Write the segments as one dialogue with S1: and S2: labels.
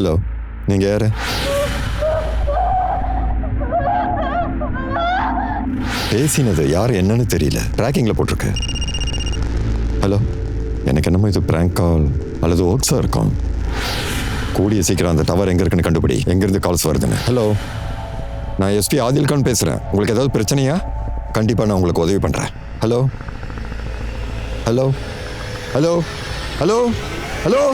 S1: Hello, நீங்க யாரு? பேசினது யார் என்னன்னு தெரியல, ட்ராக்கிங்ல போட்டிருக்கு. ஹலோ, எனக்கு என்னமோ இது பிராங்க் கால் அல்லது ஓட்ஸா இருக்கும். கூடிய சீக்கிரம் அந்த டவர் எங்க இருக்குன்னு கண்டுபிடி, எங்கிருந்து கால்ஸ் வருதுன்னு. ஹலோ, நான் எஸ்பி ஆதில்கான் பேசுறேன். உங்களுக்கு ஏதாவது பிரச்சனையா? கண்டிப்பா நான் உங்களுக்கு உதவி பண்றேன். Hello hello hello hello hello.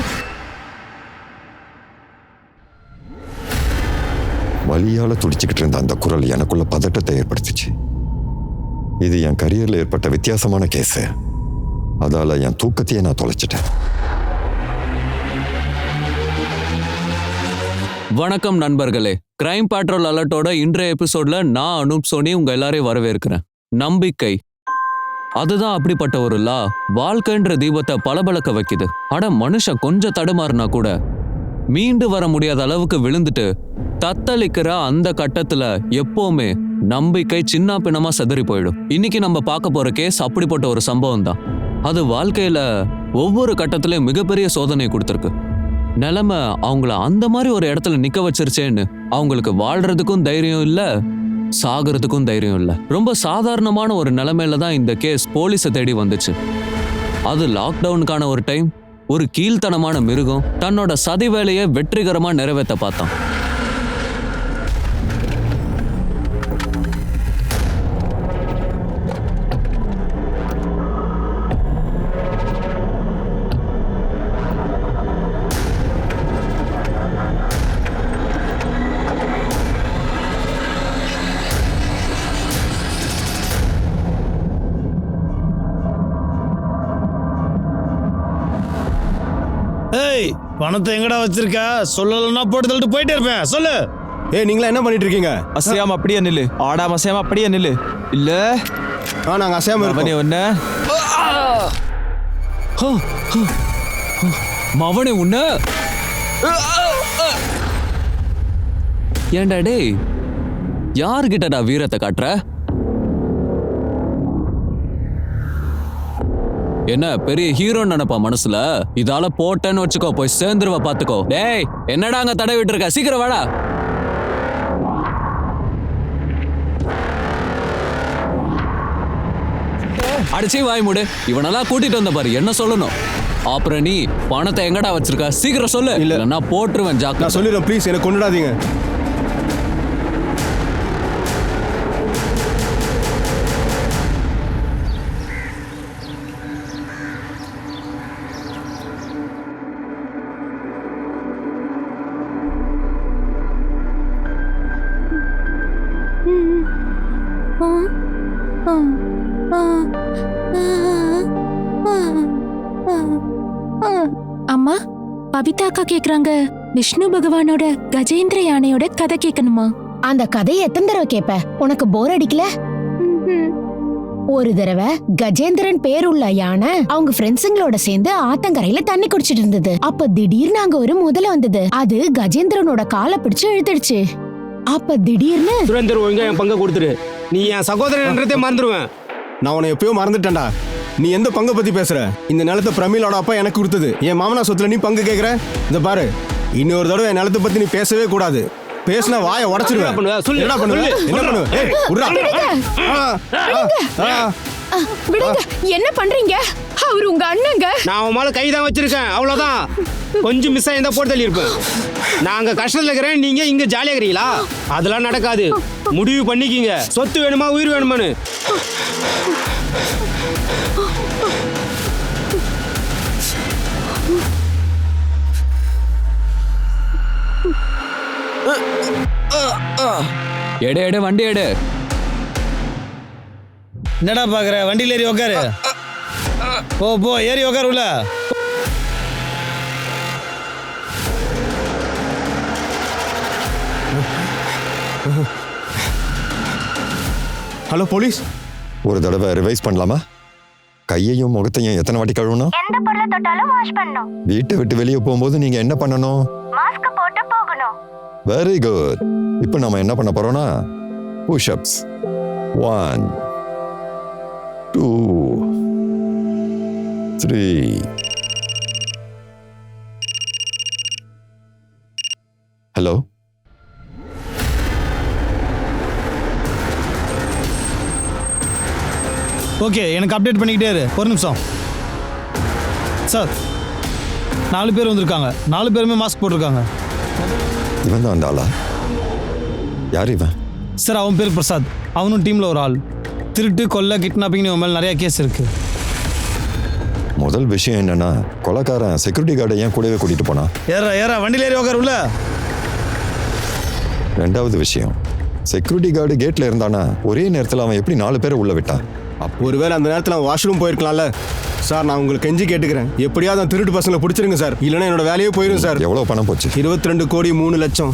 S1: வலியால துடிச்சுக்கிட்டு இருந்த அந்த குரல் எனக்குள்ள பதட்டத்தை ஏற்படுத்துச்சு. இது என் கரியர்ல ஏற்பட்ட வித்தியாசமான கேஸ். அதால என் தூக்கத்தையே நான் தொலைச்சிட்டேன்.
S2: வணக்கம் நண்பர்களே, கிரைம் பேட்ரோல் அலர்ட்டோட இன்றைய எபிசோட்ல நான் அனூப் சோனி உங்க எல்லாரையும் வரவேற்கிறேன். நம்பிக்கை, அதுதான் அப்படிப்பட்ட ஒரு லா வாழ்க்கைன்ற தீபத்தை பளபளக்க வைக்குது. அட, மனுஷன் கொஞ்சம் தடுமாறுனா கூட மீண்டு வர முடியாத அளவுக்கு விழுந்துட்டு தத்தளிக்கிற அந்த கட்டத்துல எப்பவுமே நம்பிக்கை சின்ன பின்னமா செதறி போயிடும். இன்னைக்கு நம்ம பார்க்க போற கேஸ் அப்படிப்பட்ட ஒரு சம்பவம் தான். அது வாழ்க்கையில ஒவ்வொரு கட்டத்திலயும் மிகப்பெரிய சோதனை கொடுத்துருக்கு. நிலைமை அவங்கள அந்த மாதிரி ஒரு இடத்துல நிக்க வச்சிருச்சேன்னு அவங்களுக்கு வாழ்றதுக்கும் தைரியம் இல்ல, சாகிறதுக்கும் தைரியம் இல்ல. ரொம்ப சாதாரணமான ஒரு நிலைமையில தான் இந்த கேஸ் போலீஸை தேடி வந்துச்சு. அது லாக்டவுனுக்கான ஒரு டைம். ஒரு கீழ்த்தனமான மிருகம் தன்னோட சதி வேலையை வெற்றிகரமா நிறைவேற்ற பார்த்தான்.
S3: ஏய், பணத்தை எங்கடா வச்சிருக்க? சொல்லலன்னா போட்டு தள்ளிட்டு போயிட்டே இருப்பேன். சொல்லு.
S4: ஏய், நீங்களா என்ன பண்ணிட்டு இருக்கீங்க?
S5: அசையாம அப்படியே நில்லு. ஆடாம அசையாம அப்படியே நில்லு. இல்ல
S4: நாங்க அசையாம இருக்கோம்.
S5: ஒண்ணு
S2: மவனே உன்ன ஏண்டா டேய், யாருகிட்டடா வீரத்தை காட்டுற? என்ன பெரிய ஹீரோ நினைப்பா மனசுல? இதால போட்டேன்னு வச்சுக்கோ, போய் சேர்ந்துருவ பாத்துக்கோ. டேய், என்னடா அங்க தடை விட்டு இருக்க? சீக்கிரம் வாடா. அடிச்சு வாய் மூடு. இவனெல்லாம் கூட்டிட்டு வந்த பாரு, என்ன சொல்லணும்? அப்புறம் நீ பணத்தை எங்கடா வச்சிருக்க? சீக்கிரம் சொல்லு. இல்ல நான் போட்டுருவேன். ஜாக்,
S4: நான் சொல்லிடுறேன், ப்ளீஸ் என்ன கொண்டுடாதீங்க.
S6: அம்மா, பவிதா அக்கா கேக்குறாங்க, விஷ்ணு பகவானோட கஜேந்திர யானையோட கதை கேட்கணுமா?
S7: அந்த கதையை எத்தனை தடவை கேப்ப? உனக்கு போர் அடிக்கல? ஒரு தடவை கஜேந்திரன் பேருள்ள யானை அவங்க ஃப்ரெண்ட்ஸுங்களோட சேர்ந்து ஆத்தங்கரையில தண்ணி குடிச்சிட்டு இருந்தது. அப்ப திடீர்னு அங்க ஒரு முதல வந்தது. அது கஜேந்திரனோட காலை பிடிச்சு இழுத்துடுச்சு. அப்ப திடீர்னு
S3: சுரேந்தர், ஒழுங்கா என் பங்கை கொடுத்துரு. நீ என் சகோதரன்றதே மறந்துடுவேன்.
S4: நான் உன்னை எப்பயோ மறந்துட்டேன்டா. நீ எந்த பங்கை பத்தி பேசுற? இந்த நிலத்தை பிரமிளோட அப்பா எனக்கு கொடுத்தது. என் மாமனா சொத்துல நீ பங்கு கேக்குற? இந்த பாரு, இன்னொரு தடவை என் நிலத்தை பத்தி நீ பேசவே கூடாது. பேசினா வாயை உடைச்சிருவேன். என்ன பண்ணுவ? என்ன பண்ணுவ? ஏய், உட்றா.
S6: விடுங்க, என்ன பண்றீங்க? அவர் உங்க அண்ணங்க.
S3: நான் அவன் மேல கைதான் வச்சிருக்கேன், அவ்வளவுதான். கொஞ்சம் மிஸ் ஆயிருந்தா போட்டு தள்ளி இருப்பேன். நாங்க கஷ்டத்துல இருக்கிறேன், நீங்க இங்க ஜாலியா இருக்கிறீங்களா? அதெல்லாம் நடக்காது. முடிவு பண்ணிக்கிங்க. சொத்து வேணுமா, உயிர் வேணுமான்னு.
S2: எடு எடு, வண்டி எடு.
S3: என்னடா பாக்குற? வண்டியில ஏறி உக்காரு. போ போ, ஏறி உக்காரு உள்ள.
S4: ஹலோ போலீஸ்,
S1: ஒரு தடவை ரிவைஸ் பண்ணலாமா? கையையும் முகத்தையும் எத்தனை வாட்டி கழுவணும்?
S8: எந்த பொருளை தொட்டாலும் வாஷ் பண்ணணும்.
S1: வீட்டை விட்டு வெளியே போகும்போது நீங்க என்ன பண்ணணும்?
S8: மாஸ்க் போட்டு போகணும்.
S1: Very good. இப்போ நம்ம என்ன பண்ண போறோம்னா புஷ்அப்ஸ். 1 2 3 ஹலோ
S9: ஓகே, எனக்கு அப்டேட் பண்ணிக்கிட்டே இரு. ஒரு நிமிஷம் சார். 4 பேர் வந்திருக்காங்க. 4 பேருமே மாஸ்க் போட்டிருக்காங்க.
S1: இவன் தான் அந்த ஆளா? யார் இவன்?
S9: சார், அவன் பேர் பிரசாத். அவனும் டீமில் ஒரு ஆள். திருட்டு, கொலை, கிட்னாப்பிங்னு இவன் மேலே நிறைய கேஸ் இருக்கு.
S1: முதல் விஷயம் என்னன்னா, கொலைக்காரன் செக்யூரிட்டி கார்டை ஏன் கூடவே கூட்டிட்டு போனான்?
S9: ஏறா வண்டியில் ஏறி உட்கார் உள்ள.
S1: ரெண்டாவது விஷயம், செக்யூரிட்டி கார்டு கேட்ல இருந்தானா ஒரே நேரத்தில் அவன் எப்படி 4 பேரை உள்ள விட்டான்?
S4: ஒருவேளை அந்த நேரத்தில் அவன் வாஷ்ரூம் போயிருக்கலாம்ல. சார், நான் உங்களுக்கு கெஞ்சி கேட்டுக்கிறேன், எப்படியாவது அந்த திருட்டு பசங்களை பிடிச்சிருங்க சார், இல்லைன்னா என்னோட வேலையே போயிடும் சார்.
S1: எவ்வளவு பணம் போச்சு?
S4: 22 கோடி 3 லட்சம்.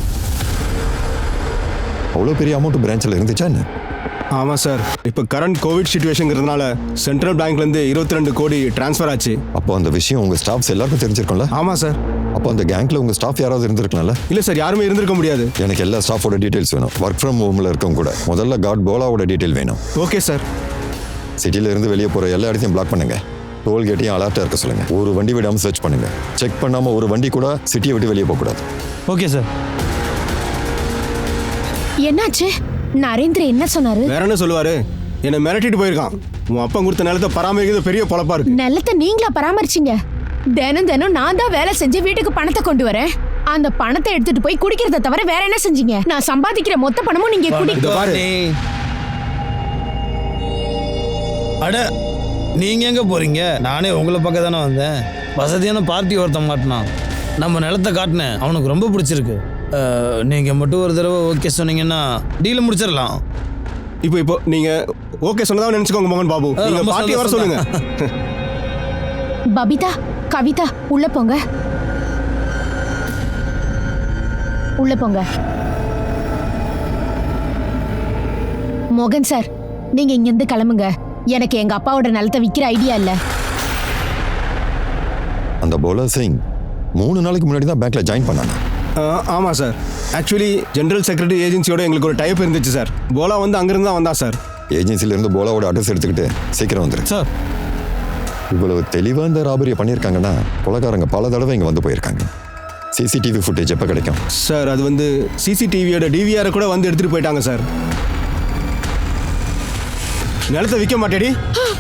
S1: அவ்வளோ பெரிய அமௌண்ட் பிரான்ச்சில் இருந்துச்சா என்ன?
S4: ஆமாம் சார், இப்போ கரண்ட் கோவிட் சுச்சுவேஷனுங்கிறதுனால சென்ட்ரல் பேங்க்லேருந்து 22 கோடி ட்ரான்ஸ்ஃபர் ஆச்சு.
S1: அப்போ அந்த விஷயம் உங்க ஸ்டாஃப்ஸ் எல்லாருக்கும் தெரிஞ்சிருக்கும்ல?
S4: ஆமாம் சார்.
S1: அப்போ அந்த கேங்க்ல உங்க ஸ்டாஃப் யாராவது இருந்திருக்கலாம்ல?
S4: இல்லை சார், யாருமே இருந்திருக்க முடியாது.
S1: எனக்கு எல்லா ஸ்டாஃபோட டீடைல்ஸ் வேணும். ஒர்க் ஃப்ரம் ஹோம்ல இருக்கவங்க கூட. முதல்ல காட் போலாவோட டீடைல் வேணும்.
S4: Okay sir.
S1: சிட்டில இருந்து வெளியே போற எல்லா இடத்தையும் பிளாக் பண்ணுங்க. டோல்கேட்டையும் அலர்ட்டா இருக்க சொல்லுங்க. ஒரு வண்டி விடாம சர்ச் பண்ணுங்க. செக் பண்ணாம ஒரு வண்டி கூட சிட்டியை விட்டு வெளியே போக கூடாது.
S9: Okay sir.
S7: என்னாச்சு? நரேந்திர என்ன சொன்னாரு?
S4: வேற என்ன சொல்லுவாரு? என்னை மிரட்டிட்டு போயிருக்கான். உன் அப்பா கொடுத்த நிலத்தை பராமரிக்கிறது பெரிய பொழப்பா இருக்கு.
S7: நிலத்தை நீங்களா பராமரிச்சீங்க? தினம் நான் தான் வேலை செஞ்சு வீட்டுக்கு பணத்தை கொண்டு வரேன். அந்த பணத்தை எடுத்துட்டு போய் குடிக்கிறத தவிர வேற என்ன செஞ்சீங்க? நான் சம்பாதிக்கிற மொத்த பணமும் நீங்க
S4: பாரு.
S9: அட, நீங்க எங்க போறீங்க? நானே உங்களை பக்கம் தானே வந்தேன். வசதியான பார்ட்டி ஒருத்தன் மாட்டினான். நம்ம நிலத்தை காட்டினேன், அவனுக்கு ரொம்ப பிடிச்சிருக்கு. நீங்க மட்டும் ஒரு தடவை ஓகே சொன்னீங்கன்னா டீல் முடிச்சிடலாம்.
S4: இப்போ நீங்க ஓகே சொன்னதா நினைச்சுக்கோங்க மோகன் பாபு. நீங்க பார்ட்டி வர சொல்லுங்க.
S7: பபிதா, கவிதா, உள்ள போங்க. உள்ள போங்க. மோகன் சார், நீங்க இங்கிருந்து கிளம்புங்க. எனக்கு எங்க அப்பாவோட நிலத்தை விற்கிற ஐடியா இல்ல.
S1: அந்த போலா சிங் 3 நாளைக்கு முன்னாடி தான் பேங்க்ல ஜாயின் பண்ணானா?
S4: ஆமாம் சார். ஆக்சுவலி ஜென்ரல் செக்ரட்டரி ஏஜென்சியோட எங்களுக்கு ஒரு டைப் இருந்துச்சு சார். போலா வந்து அங்கிருந்து தான் வந்தா சார்.
S1: ஏஜென்சில இருந்து போலாவோட அட்ரஸ் எடுத்துக்கிட்டு சீக்கிரம் வந்துரு
S9: சார்.
S1: இவ்வளவு தெளிவா இந்த ராபரியை பண்ணியிருக்காங்கன்னா கொலைக்காரங்க பல தடவை இங்க வந்து போயிருக்காங்க. சிசிடிவி ஃபுட்டேஜ் எப்போ கிடைக்கும்?
S4: சார், அது வந்து சிசிடிவியோட டிவிஆரை கூட வந்து எடுத்துட்டு போயிட்டாங்க சார். நிலத்தை விற்க மாட்டேடி,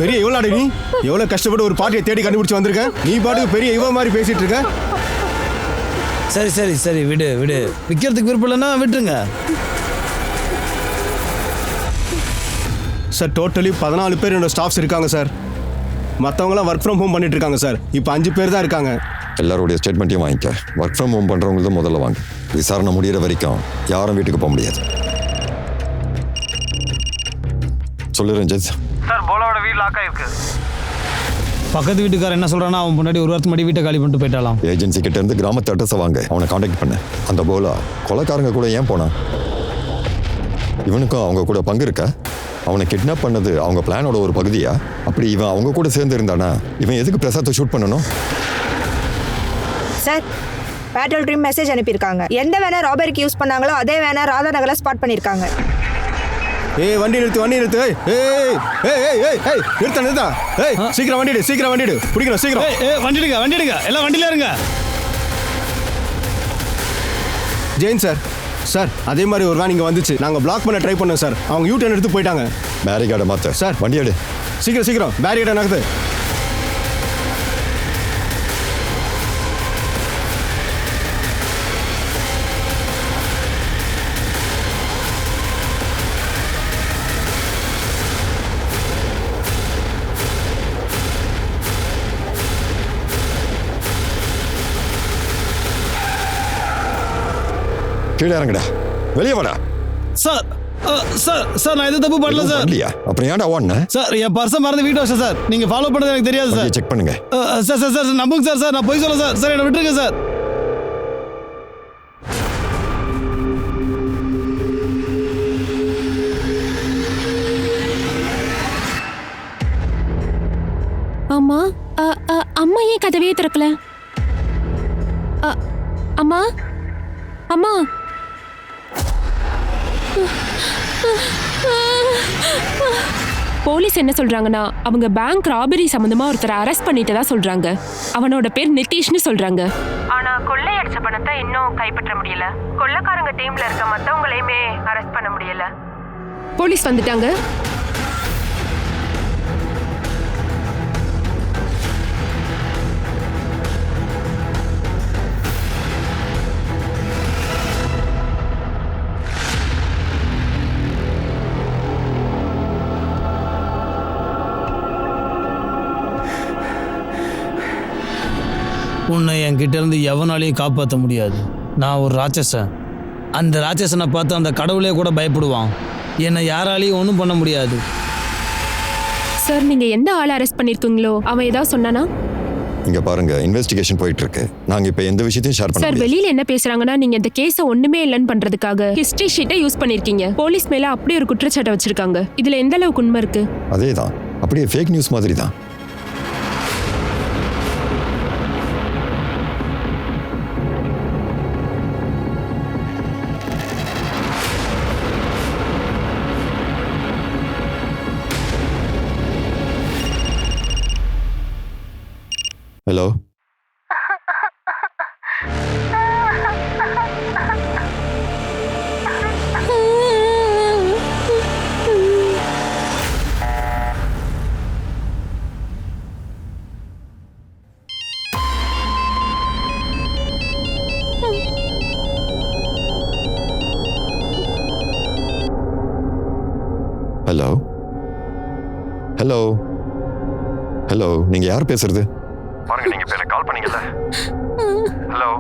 S4: பெரிய இவ்வளோ நீ எவ்வளோ கஷ்டப்பட்டு ஒரு பார்ட்டியை தேடி கண்டுபிடிச்சு வந்திருக்க. நீ பாட்டுக்கு பெரிய இவ மாதிரி பேசிட்டு இருக்க.
S9: சரி சரி சரி, விடு விடு. விற்கிறதுக்கு விருப்பம் இல்லைன்னா விட்டுருங்க
S4: சார். டோட்டலி 14 பேர் என்னோட ஸ்டாஃப்ஸ் இருக்காங்க சார். மற்றவங்களாம் ஒர்க் ஃப்ரம் ஹோம் பண்ணிட்டு இருக்காங்க சார். இப்போ 5 பேர் தான் இருக்காங்க.
S1: எல்லாருடைய ஸ்டேட்மெண்ட்டையும் வாங்கிக்க. ஒர்க் ஃப்ரம் ஹோம் பண்றவங்களுக்கு முதல்ல வாங்க. விசாரணை முடிகிற வரைக்கும் யாரும் வீட்டுக்கு போக முடியாது. சொல்லு ரஞ்சித்.
S10: சார், போலாவோட வீடு லாக் ஆயிருக்கு.
S9: பக்கத்து வீட்டுக்காரர் என்ன சொல்றான்னா, அவன் முன்னாடி ஒரு வாரத்துக்கு முன்னாடி வீட்டை காலி பண்ணிட்டு போயிட்டாலாம்.
S1: ஏஜென்சி கிட்ட இருந்து கிராமத்து அட்ரஸை வாங்க. அவனை காண்டாக்ட் பண்ண. அந்த போலா கொலைக்காரங்க கூட ஏன் போனான்? இவனுக்கும் அவங்க கூட பங்கு இருக்கா? அவனை கிட்னாப் பண்ணது அவங்க பிளானோட ஒரு பகுதியா? அப்படி இவன் அவங்க கூட சேர்ந்து இருந்தானா இவன் எதுக்கு பிரசாத்தை ஷூட் பண்ணணும்?
S11: சார், பேட்ரோல் டீம் மெசேஜ் அனுப்பியிருக்காங்க. எந்த வேனை ராபரிக்கு யூஸ் பண்ணாங்களோ அதே வேனை ராதா நகரில் ஸ்பாட் பண்ணியிருக்காங்க.
S4: ஏய், வண்டி நிறுத்து, வண்டி நிறுத்து. ஏய் ஏய் ஏய் ஏய் ஏய், நிறுத்தா. ஏய், சீக்கிரம் வண்டிடு, சீக்கிரம் வண்டிடு. பிடிக்கணும் சீக்கிரம்.
S9: வண்டிடுங்க, வண்டிடுங்க, எல்லாம் வண்டியில இருங்க.
S4: ஜெயின் சார். சார், அதே மாதிரி ஒரு வேன் இங்கே வந்துச்சு. நாங்கள் பிளாக் பண்ண ட்ரை பண்ணோம் சார். அவங்க யூ டர்ன் எடுத்து போயிட்டாங்க.
S1: பேரிகார்டை மாற்ற
S4: சார்.
S1: வண்டி எடு.
S4: சீக்கிரம் சீக்கிரம், பேரிகார்டை நகர்த்து.
S1: கீழே இறங்கடா, வெளியே வாடா.
S9: சார் சார் சார், நான் எதுவும் தப்பு பண்ணல சார்.
S1: இல்லையா? அப்புறம் ஏன்டா ஓடுன?
S9: சார், என் பர்ஸை மறந்து வீட்டு வச்சேன் சார். நீங்க ஃபாலோ பண்ணது எனக்கு தெரியாது சார்.
S1: செக் பண்ணுங்க.
S9: சார் சார் சார், நம்புங்க சார். சார், நான் போய் சொல்ல சார். சார், என்னை விட்டுருங்க சார்.
S6: அம்மா, அம்மா ஏன் கதவையே திறக்கல? அம்மா, அம்மா. போலீஸ் என்ன சொல்றாங்கன்னா, அவங்க பேங்க் ராபரி சம்பந்தமா ஒருத்தரை அரெஸ்ட் பண்ணிட்டதா சொல்றாங்க. அவனோட பேர் நிதிஷ்னு சொல்றாங்க.
S8: ஆனா கொள்ளையடிச்ச பணத்தை இன்னும் கைப்பற்ற முடியல. கொள்ளைக்காரங்க டீம்ல இருக்க மத்தவங்களையுமே அரெஸ்ட் பண்ண முடியல.
S6: போலீஸ் வந்துட்டாங்க.
S9: உன்னை என்கிட்ட இருந்து எவனாலையும் காப்பாற்ற முடியாது. நான் ஒரு ராட்சசன். அந்த ராட்சசனை பார்த்து அந்த கடவுளே கூட பயப்படுவான். என்னை யாராலையும் ஒன்றும் பண்ண முடியாது.
S6: சார், நீங்க எந்த ஆளை அரெஸ்ட் பண்ணிருக்கீங்களோ அவன் ஏதாவது சொன்னானா?
S1: இங்க பாருங்க, இன்வெஸ்டிகேஷன் போயிட்டு இருக்கு. நாங்க இப்ப எந்த விஷயத்தையும் ஷேர் பண்ண
S6: சார்,
S1: முடியாது.
S6: வெளியில என்ன பேசுறாங்கன்னா நீங்க இந்த கேஸ ஒண்ணுமே இல்லைன்னு பண்றதுக்காக ஹிஸ்டரி ஷீட்டை யூஸ் பண்ணிருக்கீங்க. போலீஸ் மேல அப்படி ஒரு குற்றச்சாட்டை வச்சிருக்காங்க. இதுல எந்த அளவுக்கு உண்மை இருக்கு?
S1: அதேதான், அப்படியே ஃபேக் நியூஸ் மாதிரி தான். ஹலோ, ஹலோ, ஹலோ, ஹலோ, நீங்க யார் பேசுறது?
S10: பாருங்க, நீங்க இப்ப எனக்கு கால் பண்ணீங்கல்ல. ஹலோ,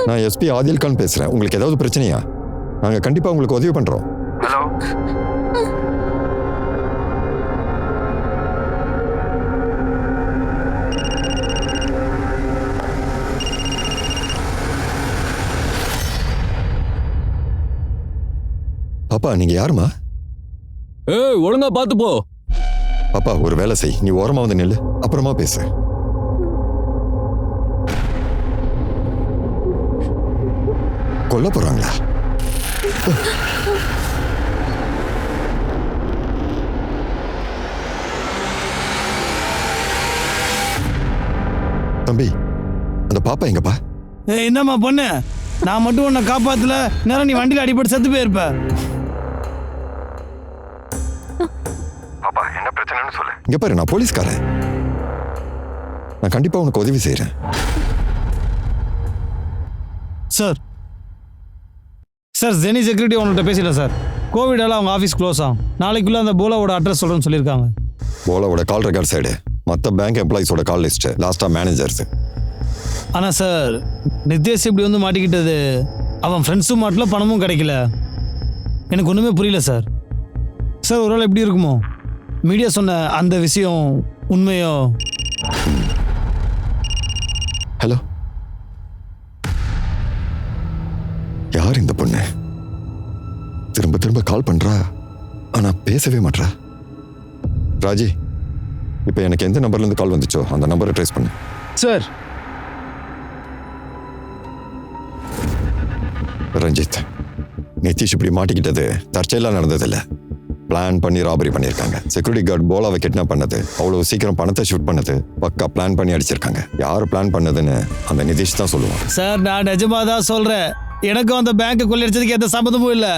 S1: நான் எஸ்பி ஆதில் கான் பேசுறேன். உங்களுக்கு ஏதாவது பிரச்சனையா? நாங்க கண்டிப்பா உங்களுக்கு உதவி பண்றோம்.
S10: ஹலோ.
S1: பாப்பா, நீங்க யாருமா?
S2: ஏய், ஒழுங்கா பார்த்து போ.
S1: பாப்பா, ஒரு வேலை செய், நீ ஓரமா வந்து நில்லு, அப்புறமா பேசு. கொல்ல போறாங்களா? தம்பி, அந்த பாப்பா எங்கப்பா?
S9: என்னம்மா பொண்ணு, நான் மட்டும் உன்னை காப்பாத்தல, நேரம் நீ வண்டியில் அடிபட்டு செத்து போயிருப்ப.
S10: பாப்பா, என்ன பிரச்சனைன்னு சொல்லு.
S1: இங்க பாரு, நான் போலீஸ்காரன். நான் கண்டிப்பா உனக்கு உதவி செய்யறேன்.
S9: சார், ஜெனி செக்யூரிட்டி உங்கள்கிட்ட பேசிட்டேன் சார். கோவிடால அவங்க ஆஃபீஸ் க்ளோஸ் ஆகும். நாளைக்குள்ள அந்த போலாவோட அட்ரஸ் சொல்றேன்னு சொல்லியிருக்காங்க.
S1: போலாவோட கால் ரெக்கார்ட் சைடு, மற்ற பேங்க் எம்ப்ளாயிஸோட கால் லிஸ்ட், லாஸ்டா மேனேஜர்ஸ்.
S9: ஆனால் சார், நித்யேஷ் இப்படி வந்து மாட்டிக்கிட்டது அவன் ஃப்ரெண்ட்ஸும் மாட்டல, பணமும் கிடைக்கல. எனக்கு ஒன்றுமே புரியல சார். சார், ஒரு வேளை எப்படி இருக்குமோ மீடியா சொன்ன அந்த விஷயம் உண்மையோ?
S1: ஹலோ, யார் இந்த பொண்ணு? திரும்ப திரும்ப கால் பண்றா, ஆனா பேசவே மாட்றா. ராஜி, இப்ப எனக்கு எந்த நம்பர்ல இருந்து கால் வந்துச்சோ அந்த நம்பரை ட்ரேஸ் பண்ணு.
S3: சார்.
S1: ரஞ்சித், நிதிஷ் இப்படி மாட்டிக்கிட்டது தற்செயலா நடந்ததில்ல. பிளான் பண்ணி ராபரி பண்ணியிருக்காங்க. செக்யூரிட்டி கார்டு போலாவை கிட்னாப் பண்ணது, அவ்வளவு சீக்கிரம் பணத்தை ஷூட் பண்ணது, பக்கா பிளான் பண்ணி அடிச்சிருக்காங்க. யார் பிளான் பண்ணதுன்னு அந்த நிதிஷ் தான் சொல்லுவான்.
S9: சார், நான் நிஜமா தான் சொல்றேன். எனக்கும் அந்த பேங்க் கொள்ளையடிச்சதுக்கு எந்த சம்மந்தமும் இல்லை.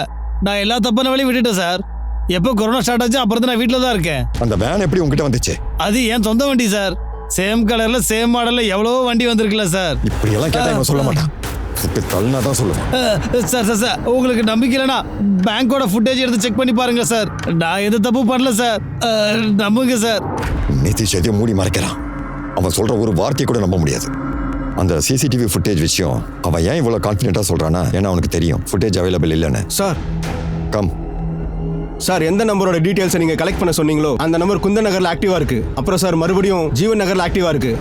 S9: நான் எல்லா தப்பான வழியும் விட்டுட்டேன் சார். எப்போ கொரோனா ஸ்டார்ட் ஆச்சு அப்புறம் நான் வீட்டில் தான் இருக்கேன்.
S1: அந்த வேன் எப்படி உங்ககிட்ட வந்துச்சு?
S9: அது என் சொந்த வண்டி சார். சேம் கலர்ல சேம் மாடல்ல எவ்வளவோ வண்டி வந்திருக்குல்ல சார்.
S1: இப்படி எல்லாம் கேட்டா இவன் சொல்ல மாட்டான். தள்ளினா தான் சொல்லுவான்.
S9: சார், உங்களுக்கு நம்பிக்கை இல்லைனா பேங்கோட ஃபுட்டேஜ் எடுத்து செக் பண்ணி பாருங்க சார். நான் எந்த தப்பு பண்ணல சார், நம்புங்க சார்.
S1: நிதிஷ் எதையும் மூடி மறைக்கிறான். அவன் சொல்ற ஒரு வார்த்தையை கூட நம்ப முடியாது. அந்த சிசிடிவி ஃபுட்டேஜ் விஷயம் அவன் ஏன் இவ்வளவு கான்ஃபிடென்ட்டா சொல்றானா? ஏன்னா அவனுக்கு தெரியும் ஃபுட்டேஜ் அவைலபிள் இல்லைன்னு.
S4: Sir,
S1: come.
S4: சார், எந்த நம்பரோட டீடைல்ஸை நீங்க கலெக்ட் பண்ண சொன்னீங்களோ அந்த நம்பர் குந்தன் நகர்ல ஆக்டிவா இருக்கு. அப்புறம் சார், மறுபடியும் ஜீவன் நகர்ல ஆக்டிவா இருக்கு.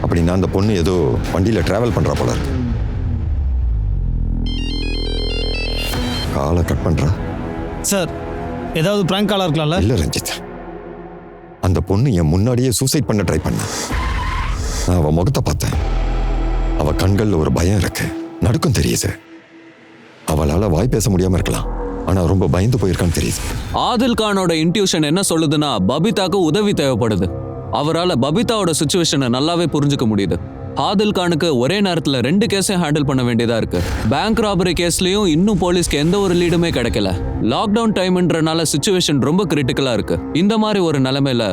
S1: அப்படின்னா அந்த பொண்ணு ஏதோ வண்டியில டிராவல் பண்றா போல இருக்கு. காலை கட் பண்றா.
S9: சார், ஏதாவது பிராங்க் காலா இருக்கலாம்ல?
S1: இல்ல ரஞ்சித், அந்த பொண்ணு என் முன்னாடியே சூசைட் பண்ண ட்ரை பண்ண. நான் அவ முகத்தை பார்த்தேன். அவ கண்கள்ல ஒரு பயம் இருக்கு, நடுக்கம் தெரியுது. அவளால வாய் பேச முடியாம இருக்கலாம், ஆனா ரொம்ப பயந்து போயிருக்கான்னு தெரியுது.
S2: ஆதில் கானோட இன்ட்யூஷன் என்ன சொல்லுதுன்னா பபிதாக்கு உதவி தேவைப்படுது. அவரால் பபிதாவோட சிச்சுவேஷனை நல்லாவே புரிஞ்சுக்க முடியுது. ஆதில் கானுக்கு ஒரே நேரத்துல 2 கேஸையும் ஹேண்டில் பண்ண வேண்டியதா இருக்கு. பேங்க் ராபரி கேஸ்லயும் இன்னும் போலீஸ்க்கு எந்த ஒரு லீடுமே கிடைக்கல. லாக்டவுன் டைம்ன்றனால சிச்சுவேஷன் ரொம்ப கிரிட்டிக்கலா இருக்கு. இந்த மாதிரி ஒரு நிலைமையில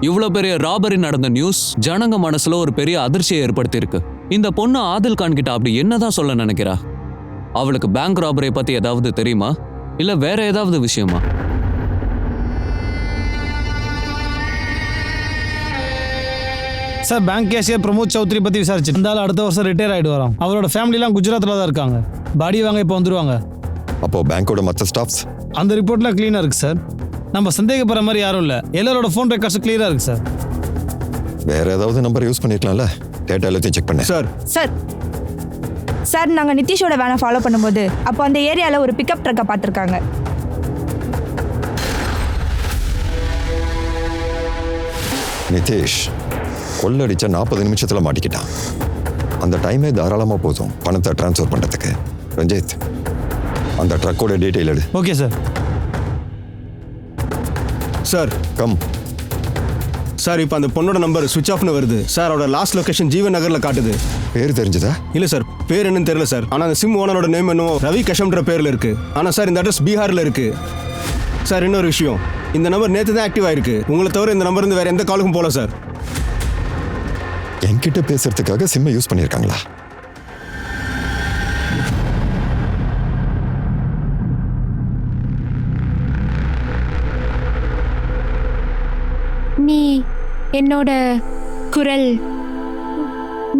S2: இவ்வளவு பெரிய ராபரி நடந்த நியூஸ் ஜனங்க மனசுல ஒரு பெரிய அதிர்ச்சியை ஏற்படுத்தி இருக்கு. இந்த பொண்ணு ஆதில் கான் கிட்ட அப்படி என்னதான் சொல்ல நினைக்கிறா? அவளுக்கு பேங்க் ராபரி பத்தி ஏதாவது தெரியுமா, இல்ல வேற ஏதாவது விஷயமா?
S9: Sir bank cashier Pramod Chaudhary பற்றி விசாரிச்சு இருந்தாலும் அடுத்த வருஷம் ரிட்டையர் ஆகிட்டு வரோம். அவரோட ஃபேமிலிலாம் குஜராத்தில் தான் இருக்காங்க. பாடி வாங்க இப்போ வந்துருவாங்க.
S1: அப்போ பேங்கோட மற்ற ஸ்டாஃப்ஸ்?
S9: அந்த ரிப்போர்ட்லாம் க்ளீனாக இருக்குது சார். நம்ம சந்தேகப்படுற மாதிரி யாரும் இல்லை. எல்லாரோட ஃபோன் ரெக்கார்ட்ஸ் கிளியராக இருக்குது சார்.
S1: வேற ஏதாவது நம்பர் யூஸ் பண்ணிருக்கலாம்ல? டேட்டா எல்லாத்தையும் செக் பண்ணேன்
S4: சார்.
S11: சார் சார் நாங்கள் நிதிஷோட வேனை ஃபாலோ பண்ணும்போது அப்போ அந்த ஏரியாவில் ஒரு பிக்கப் ட்ரக்கை பார்த்துருக்காங்க.
S1: நிதேஷ் கொள்ளடிச்ச 40 நிமிஷத்துல மாட்டிக்கிட்டான். அந்த டைமே தாராளமா போதும் பணத்தை டிரான்ஸ்ஃபர் பண்றதுக்கு. ரஞ்சித், அந்த ட்ரக்கோட டீட்டெயில் எடு.
S9: Okay sir.
S4: Sir
S1: come.
S4: Sir இப்போ அந்த பொண்ணோட நம்பர் சுவிட்ச் ஆஃப்னு வருது சார். அவரோட லாஸ்ட் லொகேஷன் ஜீவன் நகர்ல காட்டுது.
S1: பேர் தெரிஞ்சதா?
S4: இல்லை சார், பேர் என்னன்னு தெரியல சார். ஆனால் அந்த சிம் ஓனரோட நேம் என்னவோ ரவி கஷம்ன்ற பேரில் இருக்கு. ஆனால் சார் இந்த அட்ரஸ் பீகாரில் இருக்கு. சார் இன்னொரு விஷயம், இந்த நம்பர் நேற்று தான் ஆக்டிவ் ஆயிருக்கு. உங்களை தவிர இந்த நம்பர் இருந்து வேற எந்த காலுக்கும் போகல சார்.
S1: என்கிட்ட பேசுறதுக்காக சிம்மை யூஸ் பண்ணியிருக்காங்களா?
S6: நீ என்னோட குரல்.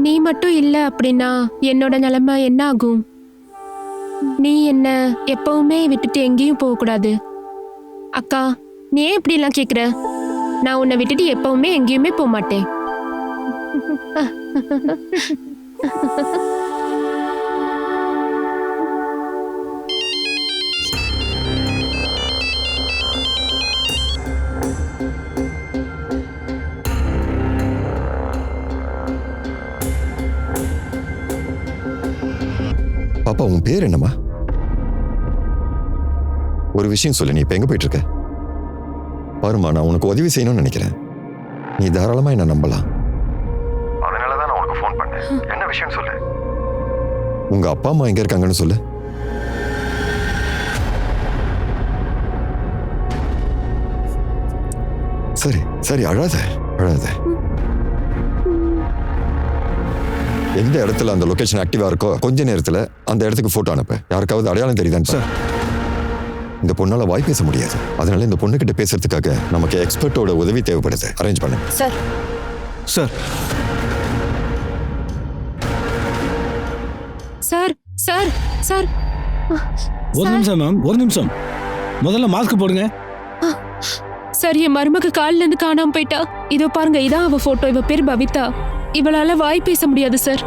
S6: நீ மட்டும் இல்லை அப்படின்னா என்னோட நிலைமை என்ன ஆகும்? நீ என்ன எப்பவுமே விட்டுட்டு எங்கேயும் போகக்கூடாது. அக்கா, நீ ஏன் இப்படிலாம் கேட்குற? நான் உன்னை விட்டுட்டு எப்பவுமே எங்கேயுமே போக மாட்டேன்.
S1: பாப்பா, உன் பேர் என்னம்மா? ஒரு விஷயம் சொல்லு, நீ இப்ப எங்க போயிட்டு இருக்க? பாருமா, நான் உனக்கு உதவி செய்யணும்னு நினைக்கிறேன். நீ தாராளமா என்ன நம்பலாம்.
S10: அதனாலதான் நான் உனக்கு ஃபோன் பண்ணேன். என்ன விஷயம் சொல்லு.
S1: உங்க அப்பா அம்மா எங்க இருக்காங்கன்னு சொல்லு. சரி சரி, அழாத அழாத. எந்த இடத்துல அந்த லொகேஷன் ஆக்டிவா இருக்கோ கொஞ்ச நேரத்துல அந்த இடத்துக்கு போட்டோ அனுப்பு. யாருக்காவது அடையாளம் தெரியுதான்னு சார். இந்த பொண்ணால வாய் பேச முடியாது. அதனால இந்த பொண்ணு கிட்ட பேசுறதுக்காக நமக்கு எக்ஸ்பர்ட்டோட உதவி தேவைப்படுது. அரேஞ்ச் பண்ணு
S11: sir.
S4: Sir
S6: sir sir sir
S9: ஒரு நிமிஷம் மேம், ஒரு நிமிஷம். முதல்ல மாஸ்க் போடுங்க.
S6: சார், என் மருமக கால்ல இருந்து காணாம போயிட்டா. இதோ பாருங்க, இதான் அவ போட்டோ. இவ பேர் பவிதா. இவளால வாய் பேச முடியாது சார்.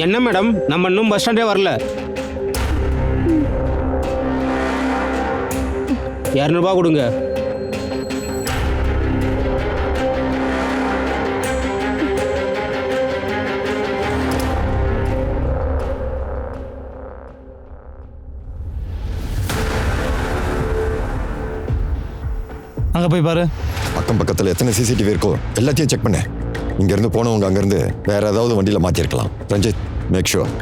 S3: என்ன மேடம், நம்ம இன்னும் பஸ் ஸ்டாண்டே வரல. 200 ரூபாய் கொடுங்க.
S9: அங்கே போய் பாரு.
S1: அக்கம் பக்கத்துல எத்தனை சிசிடிவி இருக்கோ எல்லாத்தையும் செக் பண்ணு. இங்க இருந்து போனவங்க அங்க இருந்து வேற ஏதாவது வண்டியில மாத்திருக்கலாம். ரஞ்சித், மேக் ஷூர்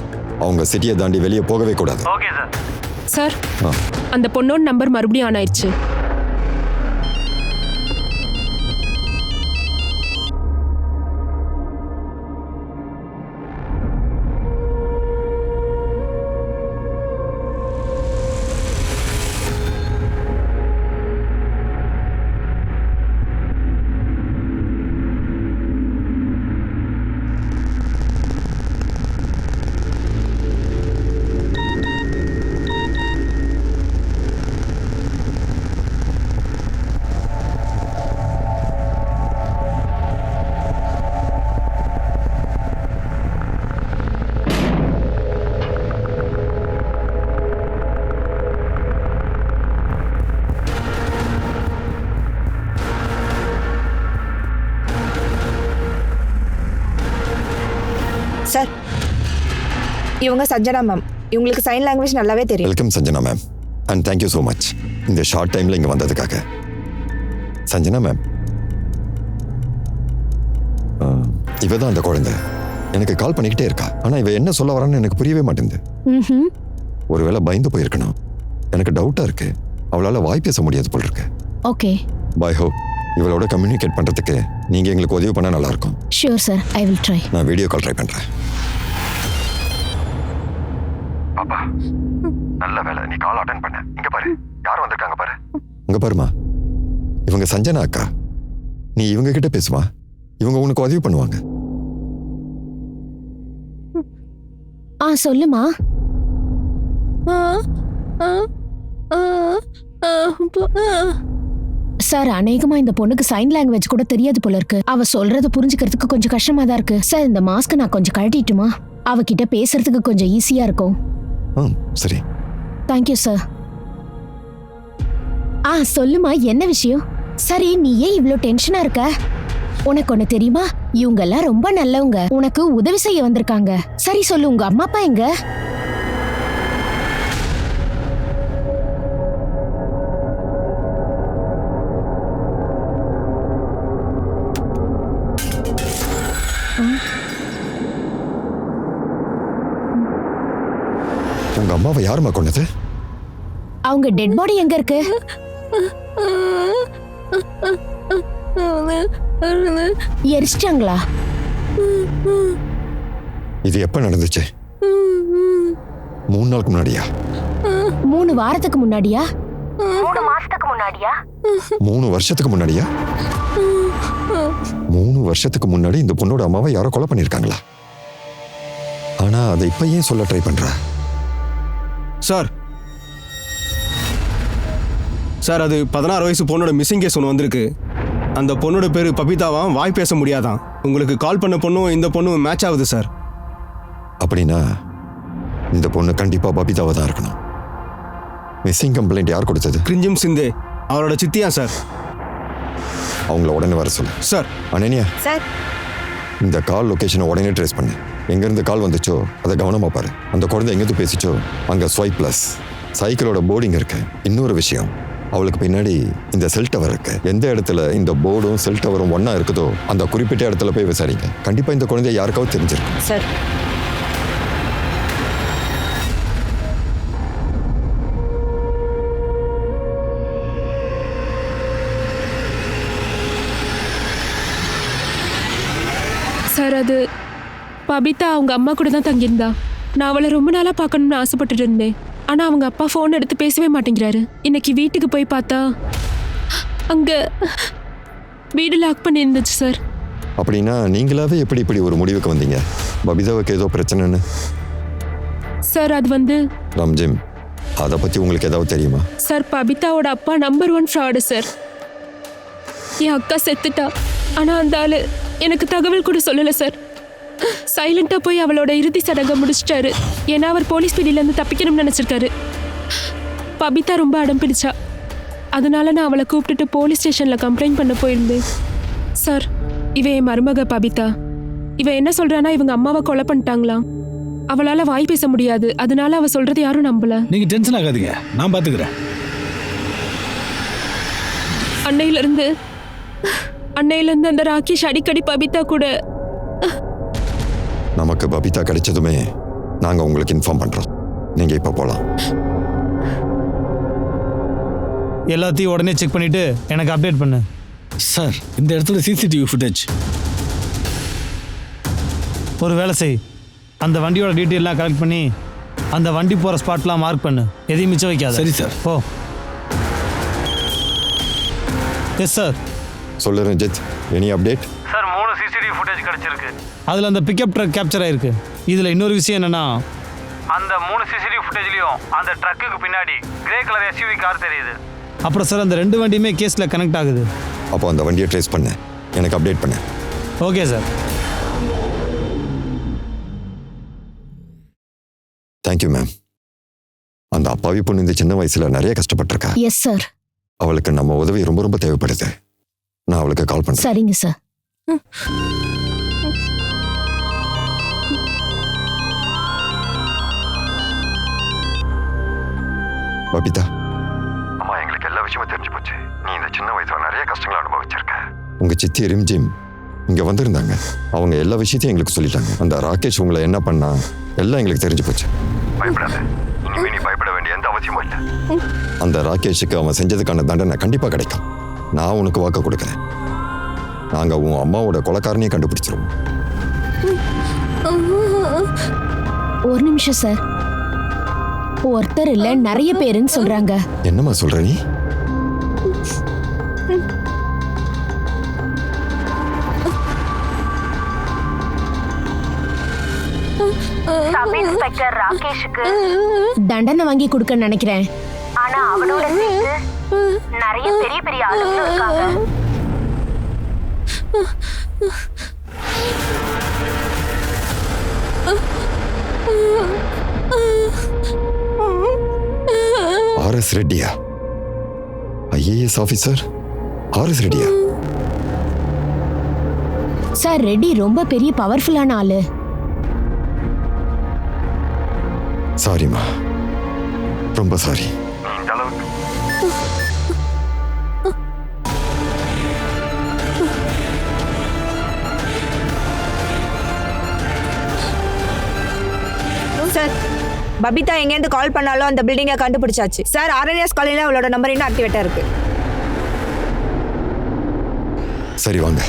S1: அவங்க சிட்டியை தாண்டி வெளியே போகவே கூடாது.
S8: Okay sir.
S6: சார், அந்த பொண்ணோட நம்பர் மறுபடியும் ஆன் ஆயிடுச்சு.
S11: சார், இவங்க சஞ்சனா மேம். இவங்களுக்கு சைன் லாங்குவேஜ் நல்லாவே தெரியும்.
S1: Welcome Sanjana ma'am, and thank you so much இந்த ஷார்ட் டைம்ல இங்க வந்ததுக்காக. சஞ்சனா மேம், இவ தான் அந்த குழந்தை. எனக்கு கால் பண்ணிக்கிட்டே இருக்கா. ஆனா இவ என்ன சொல்ல வரான்னு எனக்கு புரியவே மாட்டேங்குது.
S7: ம்ஹும்.
S1: ஒருவேளை பயந்து போயிருக்கணும். எனக்கு டவுட்டா இருக்கு. அவளால வாய் பேச முடியாது போல் இருக்கு.
S7: ஓகே.
S1: பை ஹோப் இவளோட கம்யூனிகேட் பண்றதுக்கு நீங்க எங்களுக்கு உதவி பண்ணா நல்லா இருக்கும்.
S7: Sure sir, I will try.
S1: நான் வீடியோ கால் ட்ரை பண்றேன்.
S10: பாப்பா நல்ல வேலை நீ கால் அட்டெண்ட் பண்ண. இங்க பாரு யார் வந்திருக்காங்க பாரு.
S1: இங்க பாருமா, இவங்க சஞ்சனா அக்கா. நீ இவங்க கிட்ட பேசுமா, இவங்க உனக்கு உதவி பண்ணுவாங்க.
S7: சொல்லுமா. சார், அநேகமா இந்த பொண்ணுக்கு சைன் லாங்குவேஜ் கூட தெரியாது போல இருக்கு. அவ சொல்றத புரிஞ்சுக்கிறதுக்கு கொஞ்சம் கஷ்டமா தான் இருக்கு. சார், இந்த மாஸ்க் நான் கொஞ்சம் கழட்டிட்டுமா? அவகிட்ட பேசுறதுக்கு கொஞ்சம் ஈஸியா இருக்கும்.
S1: சரி.
S7: Thank you sir. சொல்லுமா, என்ன விஷயம்? சரி, நீ ஏன் இவ்ளோ டென்ஷனா இருக்க? உனக்கு ஒண்ணு தெரியுமா, இவங்க எல்லாம் ரொம்ப நல்லவங்க, உனக்கு உதவி செய்ய வந்திருக்காங்க. சரி சொல்லு, உங்க அம்மா அப்பா எங்க?
S1: உங்க அம்மாவை யாருமா கொண்டது?
S7: அவங்க டெட் பாடி எங்க இருக்கு? எரிச்சிட்டாங்களா?
S1: இது எப்ப நடந்துச்சு? 3 நாளுக்கு முன்னாடியா?
S7: 3 வாரத்துக்கு முன்னாடியா?
S8: 3 மாசத்துக்கு முன்னாடியா?
S1: 3 வருஷத்துக்கு முன்னாடியா? 3 வருஷத்துக்கு முன்னாடி இந்த பொண்ணோட அம்மாவை யாரோ கொலை பண்ணிருக்காங்களா? ஆனா அதை இப்ப ஏன் சொல்ல ட்ரை பண்ற?
S4: சார், அது 16 வயசு பொண்ணோட மிஸ்ஸிங் கேஸ் ஒன்று வந்திருக்கு. அந்த பொண்ணோட பேரு பபிதாவாம், வாய் பேச முடியாதான். உங்களுக்கு கால் பண்ண பொண்ணும் இந்த பொண்ணும் மேட்ச் ஆகுது சார்.
S1: அப்படின்னா இந்த பொண்ணு கண்டிப்பா பபிதாவா தான் இருக்கணும். மிஸ்ஸிங் கம்ப்ளைண்ட் யார் கொடுத்தது?
S4: கிரிஞ்சிம் சிந்தே, அவரோட சித்தியா சார்.
S1: அவங்கள உடனே வர சொல்லு.
S4: சார்.
S1: அனன்யா
S11: சார்,
S1: இந்த கால் லொகேஷனை உடனே ட்ரேஸ் பண்ணு. எங்கேருந்து கால் வந்துச்சோ அதை கவனமா பாரு. அந்த குழந்தை எங்கேருந்து பேசிச்சோ அங்கே ஸ்வைப் ப்ளஸ் சைக்கிளோட போர்டிங் இருக்கு. இன்னொரு விஷயம், அவளுக்கு பின்னாடி இந்த செல் டவர் இருக்கு. எந்த இடத்துல இந்த போர்டும் செல் டவரும் ஒன்னா இருக்குதோ அந்த குறிப்பிட்ட இடத்துல போய் விசாரிங்க. கண்டிப்பா இந்த குழந்தை யாருக்காவது தெரிஞ்சிருக்கு.
S11: சார்.
S6: சார், அது பபிதா அவங்க அம்மா கூட தான் தங்கியிருந்தா. நான் அவளை ரொம்ப நாளாக பார்க்கணும்னு ஆசைப்பட்டுட்டு இருந்தேன். ஆனால் அவங்க அப்பா ஃபோன் எடுத்து பேசவே மாட்டேங்கிறாரு. இன்னைக்கு வீட்டுக்கு போய் பார்த்தா அங்கே வீடு லாக் பண்ணி இருந்துச்சு சார்.
S1: அப்படின்னா நீங்களாவே எப்படி ஒரு முடிவுக்கு வந்தீங்க? பபிதாவுக்கு ஏதோ பிரச்சனைன்னு.
S6: சார், அது வந்து
S1: ராம்ஜிம், அதை பற்றி உங்களுக்கு ஏதாவது தெரியுமா?
S6: சார், பபிதாவோட அப்பா நம்பர் 1 ஃப்ராடு சார். என் அக்கா செத்துட்டா. ஆனால் அந்த ஆளு எனக்கு தகவல் கூட சொல்லலை சார். சைலண்டா போய் அவளோட இறுதி சடங்கை முடிச்சிட்டாரு. ஏன்னா அவர் போலீஸ் பிடியிலேருந்து தப்பிக்கணும்னு நினச்சிருக்காரு. பபிதா ரொம்ப அடம் பிடிச்சா. அதனால நான் அவளை கூப்பிட்டுட்டு போலீஸ் ஸ்டேஷனில் கம்ப்ளைண்ட் பண்ண போயிருந்தேன். சார், இவ என் மருமக பபிதா. இவ என்ன சொல்றானா, இவங்க அம்மாவை கொலை பண்ணிட்டாங்களாம். அவளால் வாய் பேச முடியாது. அதனால அவ சொல்றது யாரும் நம்பல.
S9: நீங்க டென்ஷன் ஆகாதீங்க, நான் பாத்துக்கிறேன்.
S6: அன்னையிலிருந்து அந்த ராகேஷ் அடிக்கடி பபிதா கூட.
S1: நமக்கு பபிதா கிடைச்சதுமே நாங்க உங்களுக்கு இன்ஃபார்ம் பண்றோம். நீங்க இப்ப போலாம்.
S9: எல்லாத்தையும் உடனே செக் பண்ணிட்டு எனக்கு அப்டேட் பண்ணு.
S5: சார், இந்த இடத்துல சிசிடிவி ஃபுட்டேஜ்.
S9: ஒரு வேலை செய், அந்த வண்டியோட டீட்டெயிலாம் கலெக்ட் பண்ணி அந்த வண்டி போகிற ஸ்பாட்லாம் மார்க் பண்ணு. எதையும் மிச்சம் வைக்காத.
S5: சரி சார்.
S9: ஓ எஸ் சார்.
S1: சொல்லு Ranjith, any update?
S10: Sir, 3 CCTV footage கிடைச்சிருக்கு.
S9: அதில் அந்த பிக்கப் ட்ரக் கேப்சர் ஆயிருக்கு. இதில் இன்னொரு விஷயம் என்னன்னா,
S10: அந்த 3 சிசிடிவி ஃபுட்டேஜ்லயும் அந்த ட்ரக்குக்கு பின்னாடி கிரே கலர் எஸ்யூவி கார் தெரியுது.
S9: அப்புறம் சார், அந்த 2 வண்டியுமே கேஸில் கனெக்ட் ஆகுது.
S1: அப்போ அந்த வண்டியை ட்ரேஸ் பண்ணு, எனக்கு அப்டேட் பண்ணு.
S9: Okay sir.
S1: Thank you ma'am. அந்த அப்பாவி பொண்ணு இந்த சின்ன வயசுல நிறைய கஷ்டப்பட்டிருக்கா.
S7: Yes sir.
S1: அவளுக்கு நம்ம உதவி ரொம்ப தேவைப்படுது. நான் அவளுக்கு கால் பண்றேன்.
S7: சரிங்க சார்.
S1: பபிதா,
S10: அம்மா, எங்களுக்கு எல்லா விஷயமும் தெரிஞ்சு போச்சு.
S1: நீ இந்த சின்ன வயசுல நிறைய கஷ்டங்களை அனுபவிச்சிருக்க. உங்க சித்தி ரிம்ஜிம் இங்க வந்திருந்தாங்க. அவங்க எல்லா விஷயத்தையும் எங்களுக்கு சொல்லிட்டாங்க. அந்த ராகேஷ் உங்களை என்ன பண்ணா எல்லாம் எங்களுக்கு தெரிஞ்சு போச்சு. பயப்படாத, இனிமே நீ பயப்பட வேண்டிய எந்த அவசியமும் இல்லை. அந்த ராகேஷுக்கு அவன் செஞ்சதுக்கான தண்டனை கண்டிப்பா கிடைக்கும். நான் உனக்கு வாக்கு கொடுக்குறேன். நாங்க உன் அம்மாவோட கொலைக்காரனையும் கண்டுபிடிச்சிருவோம்.
S7: ஒரு நிமிஷம் சார். ஒருத்தர் இல்ல நிறைய பேருன்னு சொல்றாங்க.
S1: என்னம்மா சொல்ற நீ?
S8: சப் இன்ஸ்பெக்டர் ராகேஷுக்கு
S7: தண்டனை வாங்கி கொடுக்க நினைக்கிறேன்.
S8: ஆனா அவனோட சேர்த்து நிறைய பெரிய பெரிய ஆளுங்களும் இருக்காங்க.
S1: ஆர்எஸ் ரெட்டியா? ஐஏஎஸ் ஆபீசர் ஆர்எஸ் ரெட்டியா?
S7: சார் ரெட்டி ரொம்ப பெரிய பவர்ஃபுல்லான ஆளு.
S1: சாரிம்மா, ரொம்ப சாரி.
S11: சார் பபிதா எங்கேருந்து கால் பண்ணாலும் அந்த பில்டிங்கை கண்டுபிடிச்சாச்சு சார். ஆர்என்எஸ் காலையில் அவளோட நம்பர் இன்னும் ஆக்டிவேட்டா இருக்கு.
S1: சரி வாங்க.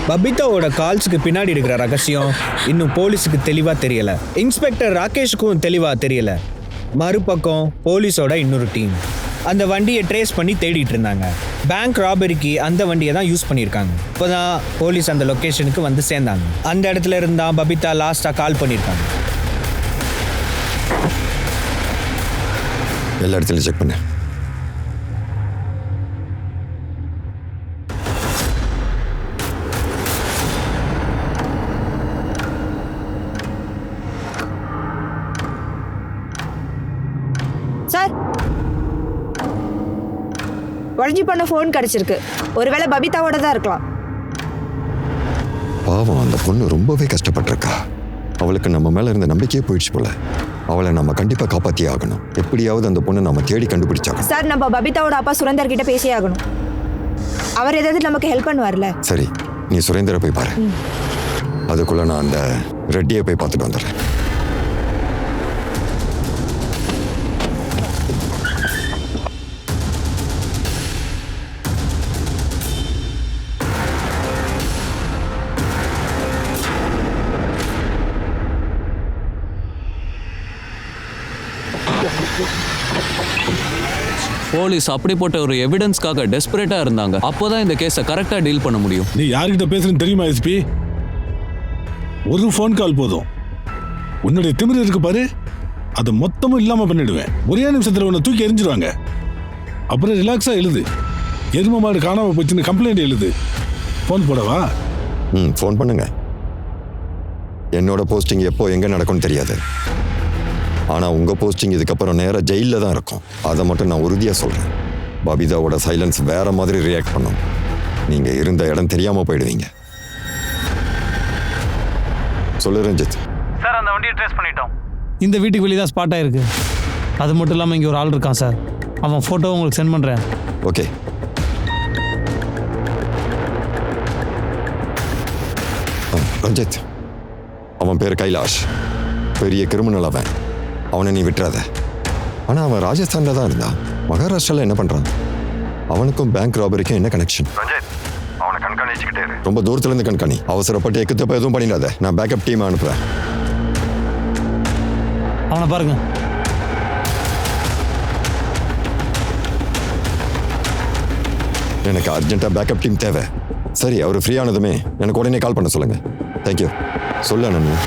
S3: பபிதாவோட கால்ஸுக்கு பின்னாடி இருக்கிற ரகசியம் இன்னும் போலீஸுக்கு தெளிவா தெரியல. இன்ஸ்பெக்டர் ராகேஷுக்கும் தெளிவா தெரியல. மறுபக்கம் போலீஸோட இன்னொரு டீம் அந்த வண்டியை ட்ரேஸ் பண்ணி தேடிட்டு இருந்தாங்க. பேங்க் ராபரிக்கு அந்த வண்டியை தான் யூஸ் பண்ணியிருக்காங்க. இப்போதான் போலீஸ் அந்த லொக்கேஷனுக்கு வந்து சேர்ந்தாங்க. அந்த இடத்துல இருந்தா பபிதா லாஸ்டா கால் பண்ணியிருக்காங்க.
S1: எல்லா இடத்துலையும் செக் பண்ணு.
S11: சார் உடஞ்சி பண்ண ஃபோன் கிடைச்சிருக்கு. ஒருவேளை பபிதாவோட தான் இருக்கலாம்.
S1: பாவம், அந்த பொண்ணு ரொம்பவே கஷ்டப்பட்டிருக்கா. அவளுக்கு நம்ம மேல இருந்த நம்பிக்கையே போயிடுச்சு போல. அவளை நம்ம கண்டிப்பா காப்பாத்தியே ஆகணும். எப்படியாவது அந்த பொண்ணை நம்ம தேடி கண்டுபிடிச்சாகணும்.
S11: சார் நம்ம பபிதாவோட அப்பா சுரேந்தர் கிட்ட பேசியே ஆகணும். அவர் ஏதாவது நமக்கு ஹெல்ப் பண்ணுவார்ல.
S1: சரி, நீ சுரேந்தரை போய் பாரு. அதுக்குள்ள நான் அந்த ரெட்டியை போய் பார்த்துட்டு வந்துடுறேன்.
S2: போலீஸ் அப்படிப்பட்ட ஒரு எவிடன்ஸ்க்காக டெஸ்பரேட்டா இருந்தாங்க. அப்போதான் இந்த கேஸை கரெக்டா டீல் பண்ண முடியும்.
S12: நீ யார்கிட்ட பேசுறேன்னு தெரியுமா எஸ்பி? ஒரு ஃபோன் கால் போதும். உன்னுடைய திமிரு இருக்கு பாரு, அதை மொத்தமும் இல்லாம பண்ணிடுவேன். ஒரே நிமிஷத்துல உன்னை தூக்கி எரிஞ்சிருவாங்க. அப்புறம் ரிலாக்ஸா எழுது. எரும மாடு காணாம போச்சுன்னு கம்ப்ளைண்ட் எழுது. ஃபோன் போடவா?
S1: ஃபோன் பண்ணுங்க. என்னோட போஸ்டிங் எப்போ எங்க நடக்கும்னு தெரியாது. ஆனா உங்க போஸ்டிங் இதுக்கப்புறம் நேரா ஜெயில தான் இருக்கும். அதை மட்டும் நான் உறுதியா சொல்றேன். பபிதாவோட சைலன்ஸ் வேற மாதிரி ரியாக்ட் பண்ணும். நீங்க இருந்த இடம் தெரியாம போயிடுவீங்க. சொல்லு ரஞ்சித்.
S10: சார் அந்த வண்டியை ட்ரேஸ் பண்ணிட்டோம்.
S9: இந்த வீட்டுக்கு வெளியே தான் ஸ்பாட் ஆயிருக்கு. அது மட்டும் இல்லாமல் இங்கே ஒரு ஆள் இருக்கான் சார். அவன் ஃபோட்டோ உங்களுக்கு சென்ட் பண்ணுறேன்.
S1: ஓகே. ரஞ்சித், அவன் பேர் கைலாஷ். பெரிய கிரிமினல் அவன். அவனை நீ விட்டுறாத. ஆனா அவன் ராஜஸ்தான்ல தான் இருந்தான். மகாராஷ்டிரால என்ன பண்றான்? அவனுக்கும் பேங்க் ராபரிக்கும் என்ன கனெக்ஷன்? அவனை கண்காணிச்சுக்கிட்டே இரு. ரொம்ப தூரத்துல இருந்து கண்காணி. அவசரப்பட்டு எக்குத்தப்ப எதுவும் பண்ணிடாத. நான் பேக்கப் டீம் அனுப்புறேன்.
S9: அவனை பாருங்க.
S1: எனக்கு அர்ஜென்ட்டா பேக்கப் டீம் தேவை. சரி, அவர் ஃப்ரீ ஆனதுமே எனக்கு உடனே கால் பண்ண சொல்லுங்க. தேங்க்யூ. சொல்ல அண்ணா.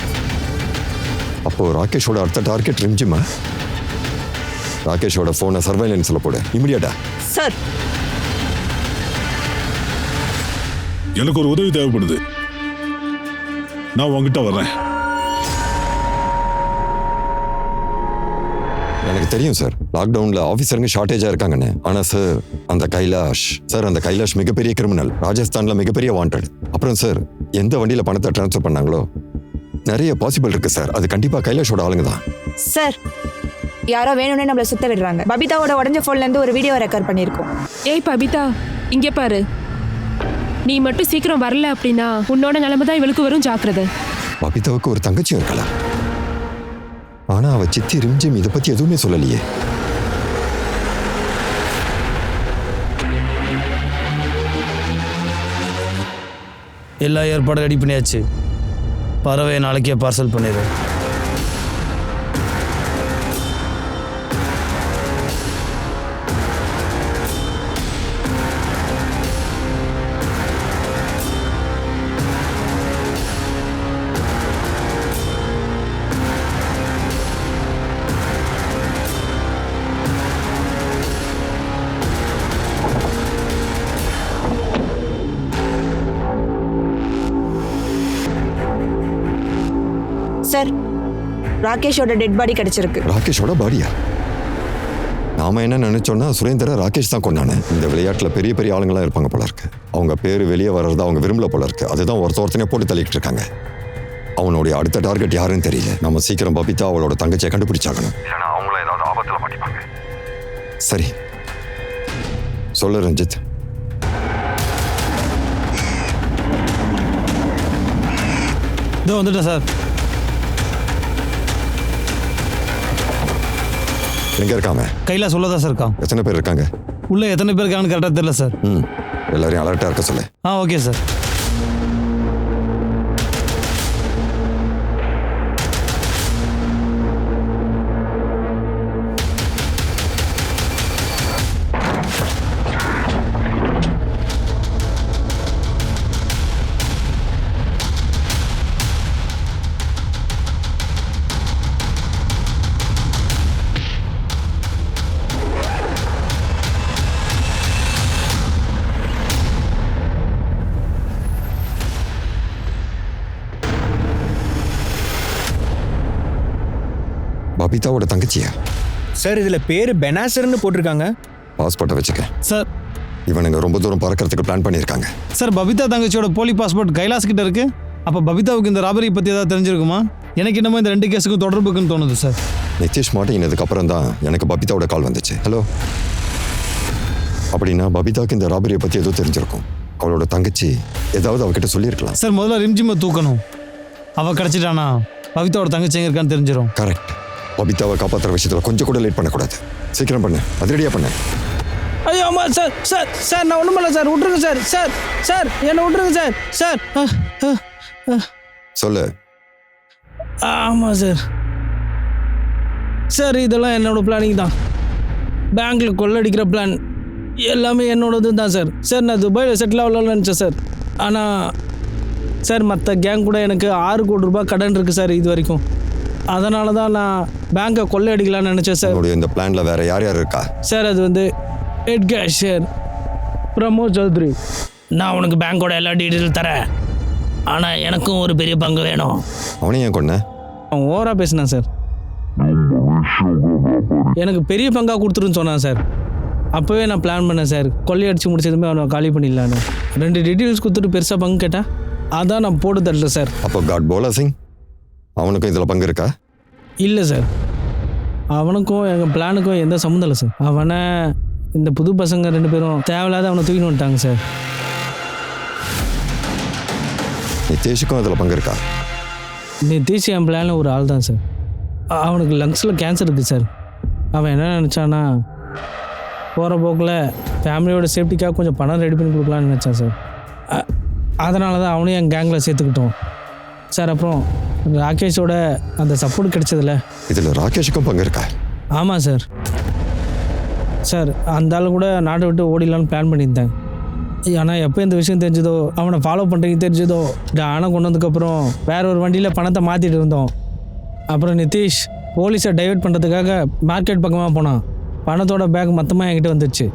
S1: அப்போ ராகேஷோட அடுத்த டார்கெட் ரிம்ஜிமா? ராகேஷோட போனை சர்வைலன்ஸ்ல போடு இமிடியேட்டா.
S11: சார்,
S12: எனக்கு ஒரு உதவி தேவைப்படுது. நான் உங்ககிட்ட வர்றேன்.
S1: எனக்கு தெரியும் சார், லாக்டவுன்ல ஆஃபீஸருங்க ஷார்ட்டேஜா இருக்காங்கன்னு. ஆனா சார் அந்த கைலாஷ் மிகப்பெரிய கிரிமினல், ராஜஸ்தான்ல மிகப்பெரிய வாண்டட். அப்புறம் சார் எந்த வண்டியில பணத்தை டிரான்ஸ்ஃபர் பண்ணாங்களோ நிறைய பாசிபிள் இருக்கு சார். அது கண்டிப்பா கைலாஷோட ஆளுங்க தான்.
S11: சார் யாரோ வேணும்னே நம்மள சுத்த விடுறாங்க. பபிதாவோட உடஞ்ச போன்ல இருந்து ஒரு வீடியோ ரெக்கார்ட் பண்ணியிருக்கோம்.
S6: ஏய் பபிதா, இங்க பாரு. நீ மட்டும் சீக்கிரம் வரல அப்படின்னா உன்னோட நிலைமை தான் இவளுக்கு வரும், ஜாக்கிரதை.
S1: பபிதாவுக்கு ஒரு தங்கச்சியும் இருக்கலாம். ஆனா அவ சித்தி ரிம்ஜிம் இதை பத்தி எதுவுமே சொல்லலையே.
S9: எல்லா ஏற்பாடும் ரெடி பண்ணியாச்சு. பறவை நாளைக்கே பார்சல் பண்ணிடு.
S11: சார் ராகேஷோட டெட் பாடி கிடைச்சிருக்கு.
S1: ராகேஷோட பாடியா? நாம என்ன நினைச்சோம்னா சுரேந்தரை ராகேஷ் தான் கொண்டானே. இந்த விளையாட்டுல பெரிய பெரிய ஆளுங்களாம் இருப்பாங்க போல இருக்கு. அவங்க பேரு வெளியே வர்றதா அவங்க விரும்பல போல இருக்கு. அதுதான் ஒருத்தனே போட்டு தள்ளிக்கிட்டு இருக்காங்க. அவனுடைய அடுத்த டார்கெட் யாருன்னு தெரியல. நம்ம சீக்கிரம் பபிதா அவளோட தங்கச்சியை கண்டுபிடிச்சாகணும்.
S10: அவங்கள ஏதாவது ஆபத்துல மாட்டிப்பாங்க.
S1: சரி சொல்லு ரஞ்சித்.
S9: இதோ வந்துட்டேன் சார்.
S1: எங்க இருக்காம?
S9: கையில சொல்லதான் சார் இருக்கான்.
S1: எத்தனை பேர் இருக்காங்க
S9: உள்ள? எத்தனை பேர் இருக்காங்கன்னு கரெக்டாக தெரியல சார்.
S1: எல்லாரையும் அலர்ட்டா இருக்க சொல்லு.
S9: Okay sir.
S1: பபிதாவோட தங்கச்சியா?
S3: சார் இதுல பேரு பெனாசர்னு போட்டிருக்காங்க.
S1: பாஸ்போர்ட்டை வச்சுக்க
S9: சார்.
S1: இவனுங்க ரொம்ப தூரம் பறக்கிறதுக்கு பிளான் பண்ணியிருக்காங்க.
S9: சார் பபிதா தங்கச்சியோட போலி பாஸ்போர்ட் கைலாஸ் கிட்ட இருக்கு. அப்போ பபிதாவுக்கு இந்த ராபரி பற்றி ஏதாவது தெரிஞ்சிருக்குமா? எனக்கு என்னமோ இந்த 2 கேஸுக்கும் தொடர்பு இருக்குன்னு தோணுது சார்.
S1: நிதிஷ் மாட்டினதுக்கு அப்புறம் தான் எனக்கு பபிதாவோட கால் வந்துச்சு. ஹலோ, அப்படின்னா பபிதாவுக்கு இந்த ராபரியை பற்றி ஏதோ தெரிஞ்சிருக்கும். அவளோட தங்கச்சி ஏதாவது அவகிட்ட சொல்லியிருக்கலாம்.
S9: சார் முதல்ல ரிம்ஜிமை தூக்கணும். அவள் கிடச்சிட்டானா பபிதாவோட தங்கச்சி எங்கே இருக்கான்னு தெரிஞ்சிடும்.
S1: கரெக்ட். பபிதாவை காப்பாற்றுற விஷயத்தில் கொஞ்சம் கூட லேட் பண்ணக்கூடாது. சீக்கிரம் பண்ணு, அதிரடியாக பண்ணு.
S9: ஐயோ அம்மா சார் சார் சார் நான் ஒன்றும் பண்ணல சார், விட்டுருங்க சார். சார் சார் என்னை விட்டுருங்க சார். சார்
S1: சொல்லு.
S9: ஆமாம் சார். சார் இதெல்லாம் என்னோட பிளானிங் தான். பேங்க்கில் கொள்ளடிக்கிற பிளான் எல்லாமே என்னோடது தான் சார். சார் நான் துபாயில் செட்டில் ஆகலாம்னு நினச்சேன் சார். ஆனால் சார் மற்ற கேங் கூட எனக்கு 6 கோடி ரூபாய் கடன் இருக்குது சார் இது வரைக்கும். அதனால தான் நான் பேங்கை கொள்ளையடிக்கலாம்னு நினச்சேன் சார்.
S1: இந்த பிளானில் வேறு யார் யார் இருக்கா
S9: சார்? அது வந்து ஹெட் கேஷியர் பிரமோத் சௌத்ரி. நான் உனக்கு பேங்கோட எல்லா டீட்டெயிலும் தரேன், ஆனால் எனக்கும் ஒரு பெரிய பங்கு வேணும்.
S1: அவனையும் ஏன் கொன்ன?
S9: அவன் ஓவராக பேசினான் சார். எனக்கு பெரிய பங்காக கொடுத்துருன்னு சொன்னான் சார். அப்போவே நான் பிளான் பண்ணேன் சார், கொள்ளையடிச்சு முடிச்சதுமே அவனை காலி பண்ணிடலான்னு. 2 டீட்டெயில்ஸ் கொடுத்துட்டு பெருசாக பங்கு கேட்டா அதான் நான் போட்டு தரல சார்.
S1: அப்போ காட் போலா சிங் அவனுக்கும் இதில் பங்கு இருக்கா?
S9: இல்லை சார், அவனுக்கும் எங்கள் பிளானுக்கும் எந்த சம்மந்தம் இல்லை சார். அவனை இந்த புது பசங்க 2 பேரும் தேவையில்லாத அவனை தூக்கின்னு வந்துட்டாங்க சார்.
S1: நிதேஷுக்கும் அதில் பங்கு இருக்கா?
S9: நிதேஷ் என் பிளானில் ஒரு ஆள் தான் சார். அவனுக்கு லங்ஸில் கேன்சர் இருக்குது சார். அவன் என்ன நினச்சான்னா போகிற போக்கில் ஃபேமிலியோட சேஃப்டிக்காக கொஞ்சம் பணம் ரெடி பண்ணி கொடுக்கலான்னு நினச்சான் சார். அதனால தான் அவனையும் என் கேங்கில் சேர்த்துக்கிட்டோம் சார். அப்புறம் ராகேஷோட அந்த சப்போர்ட் கிடைச்சதில்ல.
S1: இதில் ராகேஷுக்கும் பங்கு இருக்கா?
S9: ஆமாம் சார். சார் அந்த ஆள் கூட நாட்டை விட்டு ஓடிடலான்னு பிளான் பண்ணியிருந்தேன். ஆனால் எப்போ இந்த விஷயம் தெரிஞ்சதோ, அவனை ஃபாலோ பண்ணுறீங்க தெரிஞ்சதோ, ஆனால் கொண்டு வந்ததுக்கப்புறம் வேற ஒரு வண்டியில் பணத்தை மாற்றிட்டு இருந்தோம். அப்புறம் நிதிஷ் போலீஸை டைவர்ட் பண்ணுறதுக்காக மார்க்கெட் பக்கமாக போனான். பணத்தோட பேக் மொத்தமாக என்கிட்ட வந்துடுச்சு.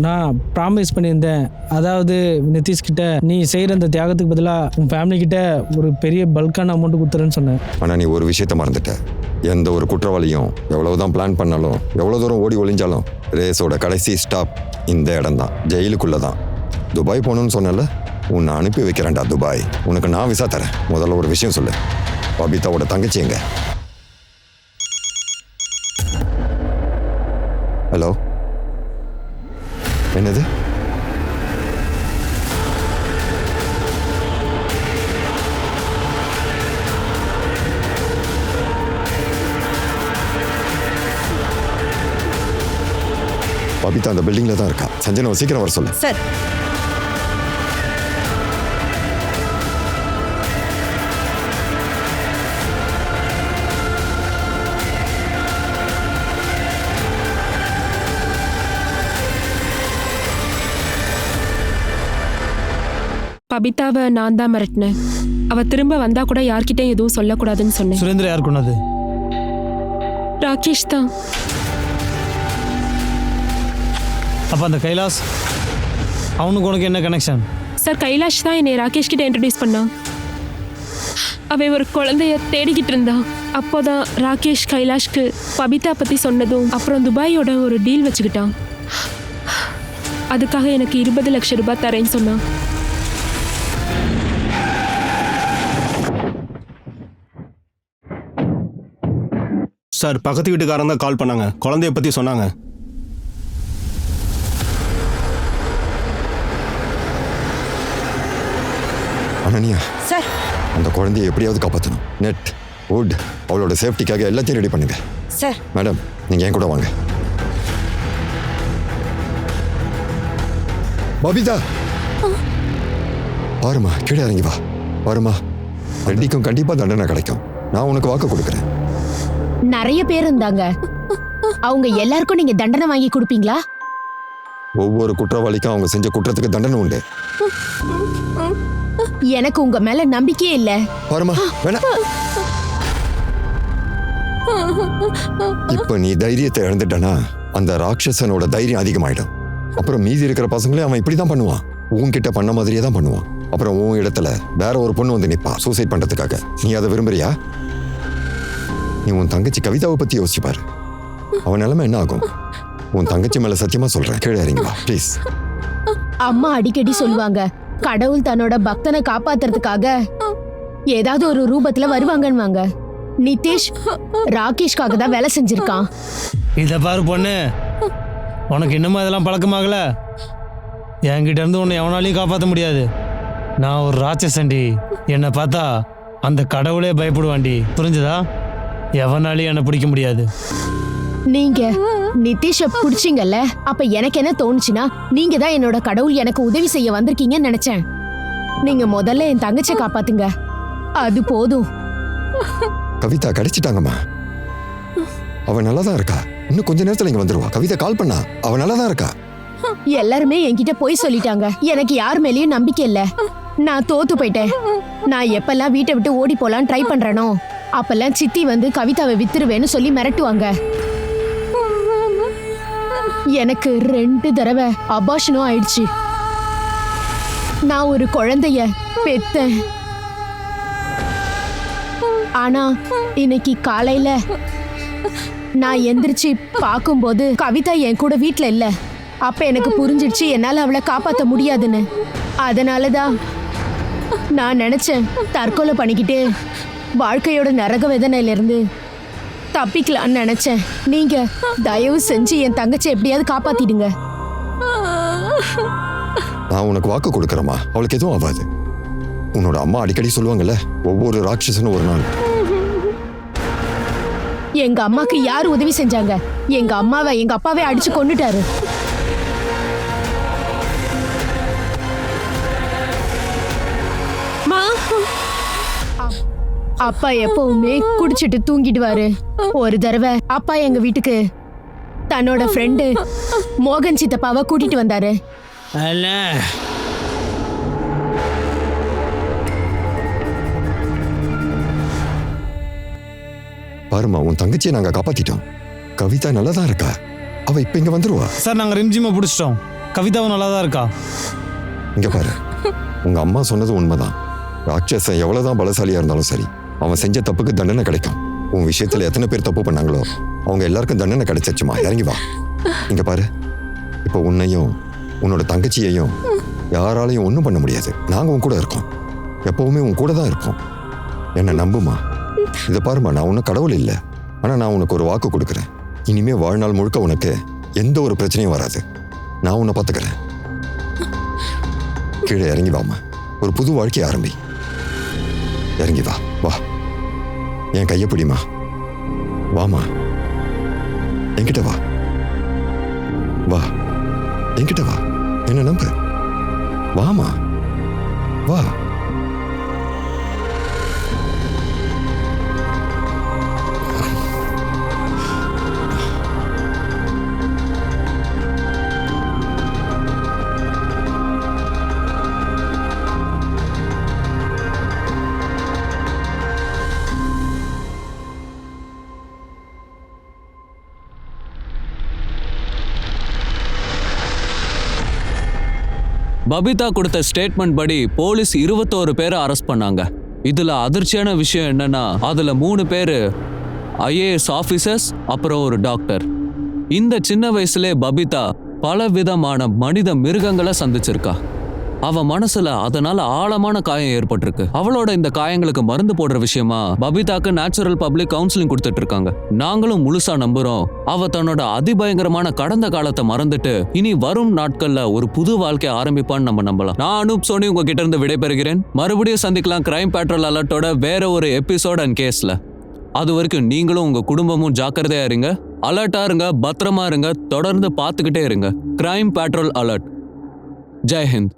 S9: நான் ப்ராமிஸ் பண்ணியிருந்தேன், அதாவது நிதிஷ்கிட்ட நீ செய்கிற அந்த தியாகத்துக்கு பதிலாக உன் ஃபேமிலிக்கிட்ட ஒரு பெரிய பல்கான அமௌண்ட்டு கொடுத்துறேன்னு சொன்னேன்.
S1: ஆனால் நீ ஒரு விஷயத்த மறந்துட்ட. எந்த ஒரு குற்றவாளியும் எவ்வளவுதான் பிளான் பண்ணாலும் எவ்வளவு தூரம் ஓடி ஒளிஞ்சாலும் ரேஸோட கடைசி ஸ்டாப் இந்த இடம் தான், ஜெயிலுக்குள்ள தான். துபாய் போகணும்னு சொன்னல, உன்னை அனுப்பி வைக்கிறேன்டா துபாய். உனக்கு நான் விசா தரேன். முதல்ல ஒரு விஷயம் சொல்லு, பபிதாவோட தங்கச்சி எங்க? ஹலோ, என்னது? பபிதா அந்த பில்டிங்ல தான் இருக்கா. சஞ்சனா சீக்கிரம் வர சொல்லு.
S11: சார்.
S6: பபிதாவை நான் தான் மிரட்டினேன். அவ திரும்ப வந்தா கூட யார்கிட்டயும் எதுவும் சொல்லக்கூடாதுன்னு சொன்னேன்.
S9: சுரேந்திர யார் கொண்டது?
S6: ராகேஷ் தான்.
S9: அப்போ அந்த கைலாஸ், அவனுக்கு உனக்கு என்ன கனெக்ஷன்?
S6: சார், கைலாஷ் தான் என்னை ராகேஷ் கிட்ட இன்ட்ரடியூஸ் பண்ணான். அவன் ஒரு குழந்தைய தேடிக்கிட்டு இருந்தான். அப்போதான் ராகேஷ் கைலாஷ்க்கு பபிதா பத்தி சொன்னதும் அப்புறம் துபாயோட ஒரு டீல் வச்சுக்கிட்டான். அதுக்காக எனக்கு 20 லட்சம் ரூபாய் தரேன்னு சொன்னான்.
S4: சார், பக்கத்து வீட்டுக்காரன் தான் கால் பண்ணாங்க, குழந்தைய பற்றி சொன்னாங்க.
S1: அனன்யா
S11: சார்.
S1: அந்த குழந்தைய எப்படியாவது காப்பாற்றணும். நெட், வுட், அவளோட சேஃப்டிக்காக எல்லாத்தையும் ரெடி பண்ணுங்க.
S11: சார்.
S1: மேடம், நீங்க என் கூட வாங்க. பபிதா, பாருமா, கீழே இறங்கி வா. பாருமா, ரெட்டிக்கும் கண்டிப்பா தண்டனை கிடைக்கும். நான் உனக்கு வாக்கு கொடுக்குறேன்.
S7: நிறைய பேர் இருந்தாங்க, அவங்க எல்லாருக்கும் நீங்க தண்டனை வாங்கி கொடுப்பீங்களா?
S1: ஒவ்வொரு குற்றவாளிக்கும் அவங்க செஞ்ச குற்றத்துக்கு தண்டனை உண்டு.
S7: எனக்கு உங்க மேல நம்பிக்கையே இல்ல.
S1: பாருமா, வேணா. இப்ப நீ தைரியத்தை இழந்துட்டனா அந்த ராட்சசனோட தைரியம் அதிகமாயிடும். அப்புறம் மீதி இருக்கிற பசங்களே அவன் இப்படிதான் பண்ணுவான். உன்கிட்ட பண்ண மாதிரியே தான் பண்ணுவான். அப்புறம் உன் இடத்துல வேற ஒரு பொண்ணு வந்து நிப்பா சூசைட் பண்றதுக்காக. நீ அதை விரும்புறியா? நீ உன் தங்கச்சி கவிதாவை பத்தி யோசிச்சு பாரு. அவன் நிலைமை என்ன ஆகும்? உன் தங்கச்சி மேல சத்தியமா சொல்றேன், கீழே இறங்கி வா ப்ளீஸ்.
S7: அம்மா அடிக்கடி சொல்லுவாங்க, கடவுள் தன்னோட பக்தனை காப்பாத்துறதுக்காக ஏதாவது ஒரு ரூபத்துல வருவாங்கன்னு. நிதேஷ் ராகேஷ்காக தான் வேலை செஞ்சிருக்கான்.
S9: இதை பாரு பொண்ணு, உனக்கு இன்னமும் இதெல்லாம் பழக்கமாகல. என்கிட்ட இருந்து உன்னை எவனாலையும் காப்பாற்ற முடியாது. நான் ஒரு ராட்சசண்டி. என்னை பார்த்தா அந்த கடவுளே பயப்படுவாண்டி, புரிஞ்சுதா? எவனாலையும் என்னை பிடிக்க முடியாது.
S7: நீங்க நிதிஷ புடிச்சிங்கல்ல, அப்ப எனக்கு என்ன தோணுச்சுன்னா, நீங்க தான் என்னோட கடவுள், எனக்கு உதவி செய்ய வந்திருக்கீங்கன்னு நினைச்சேன். நீங்க முதல்ல என் தங்கச்சியை காப்பாத்துங்க, அது போதும்.
S1: கவிதா கிடைச்சிட்டாங்கம்மா. அவ நல்லா தான் இருக்கா. இன்னும் கொஞ்ச நேரத்துல இங்க வந்துருவா. கவிதா கால் பண்ணா, அவ நல்லா தான் இருக்கா.
S7: எல்லாருமே என்கிட்ட போய் சொல்லிட்டாங்க. எனக்கு யார் மேலயும் நம்பிக்கை இல்ல. நான் தோத்து போயிட்டேன். நான் எப்பெல்லாம் வீட்டை விட்டு ஓடி போலான்னு ட்ரை பண்றேனோ அப்பெல்லாம் சித்தி வந்து கவிதாவை வித்துருவேன்னு சொல்லி மிரட்டுவாங்க. எனக்கு 2 தடவை அபார்ஷனும் ஆயிடுச்சு. நான் ஒரு குழந்தைய பெத்தேன். ஆனா இன்னைக்கு காலையில நான் எந்திரிச்சு பார்க்கும்போது கவிதா என் கூட வீட்ல இல்ல. அப்ப எனக்கு புரிஞ்சிடுச்சு என்னால அவளை காப்பாற்ற முடியாதுன்னு. அதனாலதான் நான் நினைச்சேன் தற்கொலை பண்ணிக்கிட்டு வாழ்க்கையோட நரக வேதனையில இருந்து தப்பிக்கலான்னு நினைச்சேன். நீங்க தயவு செஞ்சு என் தங்கச்சி எப்படியாவது காப்பாத்திடுங்க.
S1: நான் உனக்கு வாக்கு கொடுக்கறேம்மா, அவளுக்கு எதுவும் ஆகாது. உன்னோட அம்மா அடிக்கடி சொல்லுவாங்கல்ல, ஒவ்வொரு ராட்சசனும் ஒரு நாள்.
S7: எங்க அம்மாக்கு யார் உதவி செஞ்சாங்க? எங்க அம்மாவை எங்க அப்பாவே அடிச்சு கொன்னுட்டாரு. அப்பா எப்பவுமே குடிச்சிட்டு தூங்கிடுவாரு. ஒரு தடவை அப்பா எங்க வீட்டுக்கு தன்னோட ஃப்ரெண்டு மோகன் சித்தப்பாவை கூட்டிட்டு வந்தாரு.
S1: பாருமா, உன் தங்கச்சியை நாங்க காப்பாத்திட்டோம். கவிதா நல்லா தான் இருக்கா. அவ இப்ப இங்க வந்துருவா.
S9: சார், நாங்க ரிம்ஜிமை பிடிச்சிட்டோம். கவிதாவும் நல்லா தான் இருக்கா.
S1: இங்க பாரு, உங்க அம்மா சொன்னது உண்மைதான். ராட்சசன் எவ்வளவுதான் பலசாலியா இருந்தாலும் சரி, அவன் செஞ்ச தப்புக்கு தண்டனை கிடைக்கும். உன் விஷயத்துல எத்தனை பேர் தப்பு பண்ணாங்களோ அவங்க எல்லாருக்கும் தண்டனை கிடைச்சிருச்சுமா. இறங்கி வா. இங்க பாரு, இப்போ உன்னையும் உன்னோட தங்கச்சியையும் யாராலையும் ஒன்றும் பண்ண முடியாது. நாங்க உன் கூட இருக்கோம், எப்பவுமே உன் கூட தான் இருப்போம். என்ன நம்புமா. இதை பாருமா, நான் ஒன்றும் கடவுள் இல்லை, ஆனா நான் உனக்கு ஒரு வாக்கு கொடுக்குறேன். இனிமே வாழ்நாள் முழுக்க உனக்கு எந்த ஒரு பிரச்சனையும் வராது. நான் உன்னை பார்த்துக்கிறேன். கீழே இறங்கி வாமா, ஒரு புது வாழ்க்கையை ஆரம்பி. இறங்கி வா. வா, என் கையை பிடிமா. வாமா, என்கிட்ட வா. வா, என்கிட்ட வா. என்ன நம்பு. வாமா, வா.
S2: பபிதா கொடுத்த ஸ்டேட்மெண்ட் படி போலீஸ் 21 பேரை அரெஸ்ட் பண்ணாங்க. இதுல அதிர்ச்சியான விஷயம் என்னன்னா, அதுல 3 பேரு ஐஏஎஸ் ஆபீசர்ஸ், அப்புறம் ஒரு டாக்டர். இந்த சின்ன வயசுல பபிதா பல விதமான மனித மிருகங்களை சந்திச்சிருக்கா. அவ மனசுல அதனால ஆழமான காயம் ஏற்பட்டிருக்கு. அவளோட இந்த காயங்களுக்கு மருந்து போடுற விஷயமா பபிதாக்கு நேச்சுரல் பப்ளிக் கவுன்சிலிங் கொடுத்துட்டு இருக்காங்க. நாங்களும் முழுசா நம்புறோம் அவ தன்னோட அதிபயங்கரமான கடந்த காலத்தை மறந்துட்டு இனி வரும் நாட்கள்ல ஒரு புது வாழ்க்கையை ஆரம்பிப்பான்னு நம்ம நம்பலாம். நான் அனூப் சோனி உங்ககிட்ட இருந்து விடைபெறுகிறேன். மறுபடியும் சந்திக்கலாம் கிரைம் பேட்ரோல் அலர்ட்டோட வேற ஒரு எபிசோட் அண்ட் கேஸ்ல. அது வரைக்கும் நீங்களும் உங்க குடும்பமும் ஜாக்கிரதையா இருங்க, அலர்ட்டா இருங்க, பத்திரமா இருங்க, தொடர்ந்து பார்த்துக்கிட்டே இருங்க. Crime patrol alert. Jai Hind.